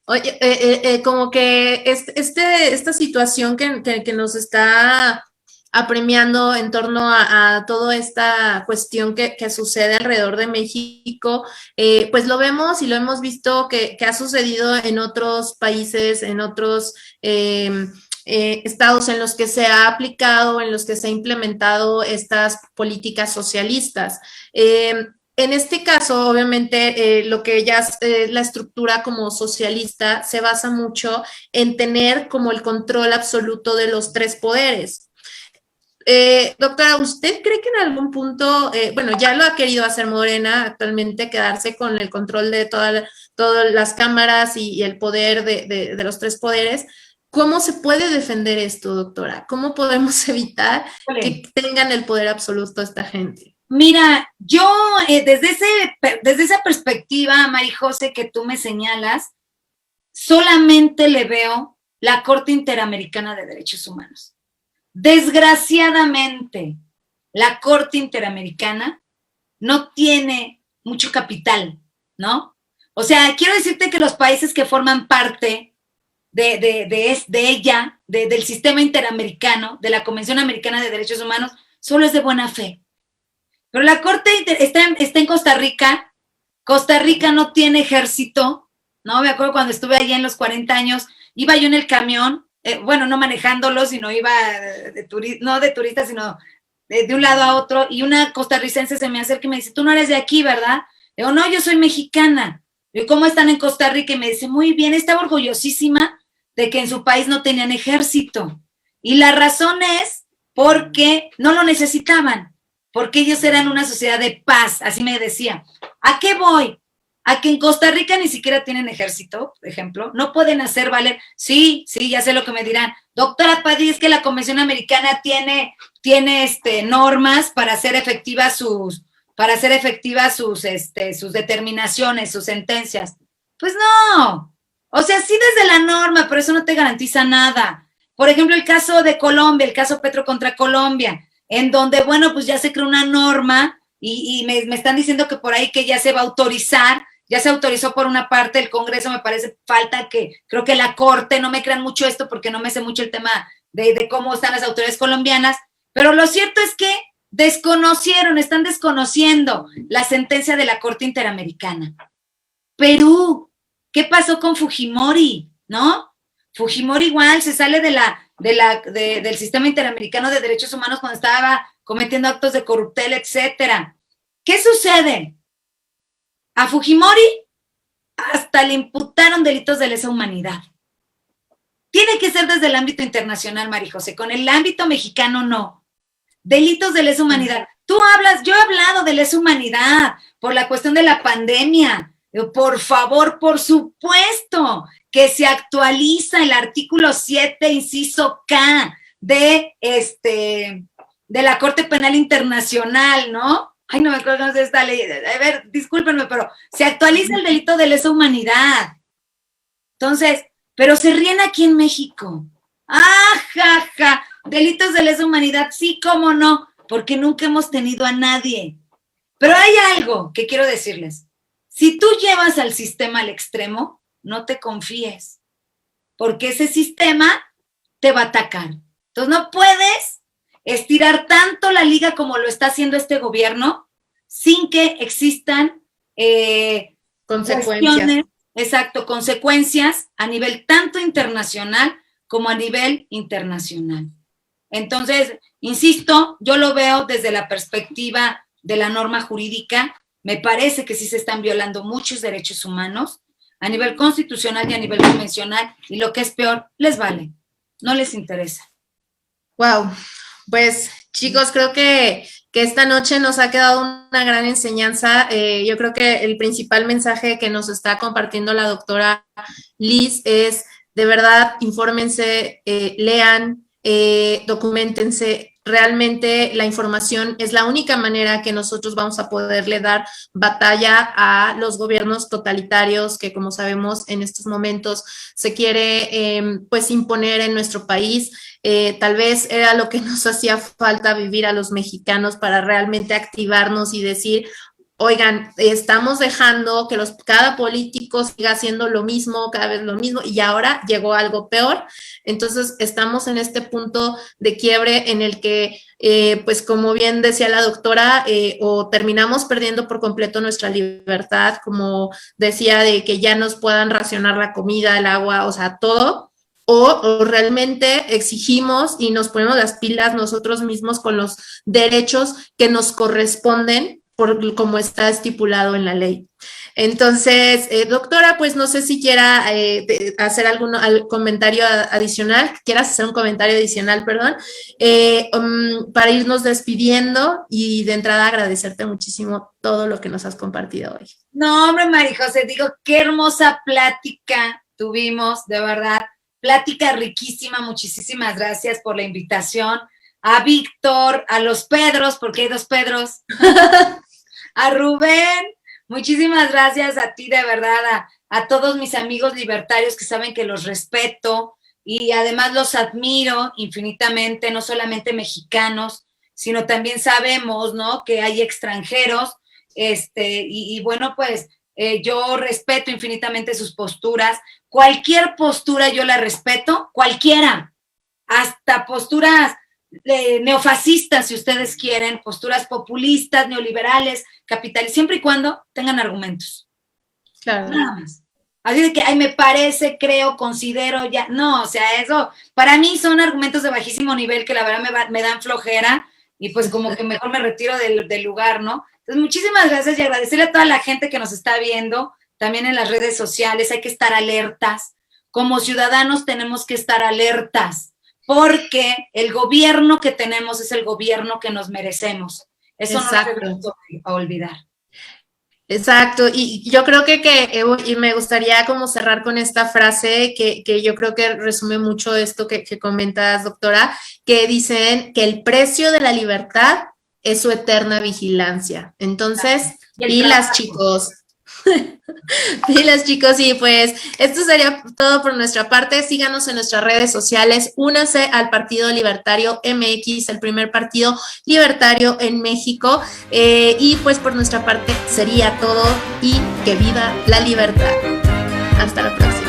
Oye, como que esta situación que nos está apremiando en torno a toda esta cuestión que sucede alrededor de México, pues lo vemos y lo hemos visto que ha sucedido en otros países, en otros estados en los que se ha aplicado, en los que se ha implementado estas políticas socialistas. En este caso, obviamente, lo que ya es la estructura como socialista se basa mucho en tener como el control absoluto de los tres poderes. Doctora, ¿usted cree que en algún punto, bueno, ya lo ha querido hacer Morena actualmente, quedarse con el control de todas las cámaras y el poder de los tres poderes? ¿Cómo se puede defender esto, doctora? ¿Cómo podemos evitar que tengan el poder absoluto esta gente? Mira, yo desde esa perspectiva, Mari José, que tú me señalas, solamente le veo la Corte Interamericana de Derechos Humanos. Desgraciadamente, la Corte Interamericana no tiene mucho capital, ¿no? O sea, quiero decirte que los países que forman parte de ella, del sistema interamericano, de la Convención Americana de Derechos Humanos, solo es de buena fe. Pero la Corte está en Costa Rica. Costa Rica no tiene ejército, ¿no? Me acuerdo cuando estuve allá en los 40 años, iba yo en el camión, bueno, no manejándolo, sino iba no de turista, sino de un lado a otro, y una costarricense se me acerca y me dice, tú no eres de aquí, ¿verdad? Le digo, no, yo soy mexicana. Le digo, ¿cómo están en Costa Rica? Y me dice, muy bien, estaba orgullosísima de que en su país no tenían ejército. Y la razón es porque no lo necesitaban, porque ellos eran una sociedad de paz, así me decía. ¿A qué voy? A que en Costa Rica ni siquiera tienen ejército, por ejemplo, no pueden hacer valer. Sí, ya sé lo que me dirán. Doctora Padilla, es que la Convención Americana tiene normas para hacer efectivas sus determinaciones, sus sentencias. Pues no. O sea, sí desde la norma, pero eso no te garantiza nada. Por ejemplo, el caso de Colombia, el caso Petro contra Colombia, en donde, bueno, pues ya se creó una norma y me están diciendo que por ahí que ya se va a autorizar. Ya se autorizó por una parte, el Congreso me parece falta que, creo que la Corte, no me crean mucho esto porque no me sé mucho el tema de cómo están las autoridades colombianas, pero lo cierto es que están desconociendo la sentencia de la Corte Interamericana. Perú, ¿qué pasó con Fujimori? ¿No? Fujimori igual se sale del sistema interamericano de derechos humanos cuando estaba cometiendo actos de corruptela, etcétera. ¿Qué sucede? A Fujimori hasta le imputaron delitos de lesa humanidad. Tiene que ser desde el ámbito internacional, Mari José, con el ámbito mexicano no. Delitos de lesa humanidad. Yo he hablado de lesa humanidad por la cuestión de la pandemia. Por favor, por supuesto, que se actualiza el artículo 7, inciso K, de la Corte Penal Internacional, ¿no? Ay, no me acuerdo cómo es esta ley. A ver, discúlpenme, pero se actualiza el delito de lesa humanidad. Entonces, pero se ríen aquí en México. ¡Ja! Delitos de lesa humanidad, sí, cómo no, porque nunca hemos tenido a nadie. Pero hay algo que quiero decirles. Si tú llevas al sistema al extremo, no te confíes, porque ese sistema te va a atacar. Entonces, no puedes estirar tanto la liga como lo está haciendo este gobierno sin que existan consecuencias. Consecuencias a nivel tanto internacional como a nivel internacional. Entonces, insisto, yo lo veo desde la perspectiva de la norma jurídica. Me parece que sí se están violando muchos derechos humanos a nivel constitucional y a nivel convencional, y lo que es peor, les vale, no les interesa. Wow. Pues chicos, creo que esta noche nos ha quedado una gran enseñanza. Yo creo que el principal mensaje que nos está compartiendo la doctora Liz es, de verdad, infórmense, lean, documentense. Realmente la información es la única manera que nosotros vamos a poderle dar batalla a los gobiernos totalitarios que, como sabemos, en estos momentos se quiere pues imponer en nuestro país. Tal vez era lo que nos hacía falta vivir a los mexicanos para realmente activarnos y decir, oigan, estamos dejando que cada político siga haciendo lo mismo, cada vez lo mismo, y ahora llegó algo peor. Entonces, estamos en este punto de quiebre en el que, pues como bien decía la doctora, o terminamos perdiendo por completo nuestra libertad, como decía, de que ya nos puedan racionar la comida, el agua, o sea, todo, o realmente exigimos y nos ponemos las pilas nosotros mismos con los derechos que nos corresponden por como está estipulado en la ley. Entonces, doctora, pues no sé si quiera hacer algún comentario adicional, quieras hacer un comentario adicional, perdón, para irnos despidiendo y de entrada agradecerte muchísimo todo lo que nos has compartido hoy. No, hombre, María José, digo, qué hermosa plática tuvimos, de verdad, plática riquísima, muchísimas gracias por la invitación. A Víctor, a los Pedros, porque hay 2 Pedros, a Rubén, muchísimas gracias a ti, de verdad, a todos mis amigos libertarios que saben que los respeto y además los admiro infinitamente, no solamente mexicanos, sino también sabemos, ¿no?, que hay extranjeros, y bueno, pues yo respeto infinitamente sus posturas. Cualquier postura yo la respeto, cualquiera, hasta posturas neofascistas, si ustedes quieren, posturas populistas, neoliberales, capitalistas, siempre y cuando tengan argumentos. Claro. Nada más. Así de que, ay, me parece, creo, considero, ya, no, o sea, eso, para mí son argumentos de bajísimo nivel que la verdad me dan flojera y pues como que mejor me retiro del lugar, ¿no? Entonces, muchísimas gracias y agradecerle a toda la gente que nos está viendo, también en las redes sociales, hay que estar alertas. Como ciudadanos tenemos que estar alertas, porque el gobierno que tenemos es el gobierno que nos merecemos. Eso Exacto. No se va a olvidar. Exacto, y yo creo y me gustaría como cerrar con esta frase que yo creo que resume mucho esto que comentas, doctora, que dicen que el precio de la libertad es su eterna vigilancia. Entonces, pilas, chicos. Pilas, chicos, y pues esto sería todo por nuestra parte. Síganos en nuestras redes sociales, únanse al Partido Libertario MX, el primer partido libertario en México, y pues por nuestra parte sería todo y que viva la libertad. Hasta la próxima.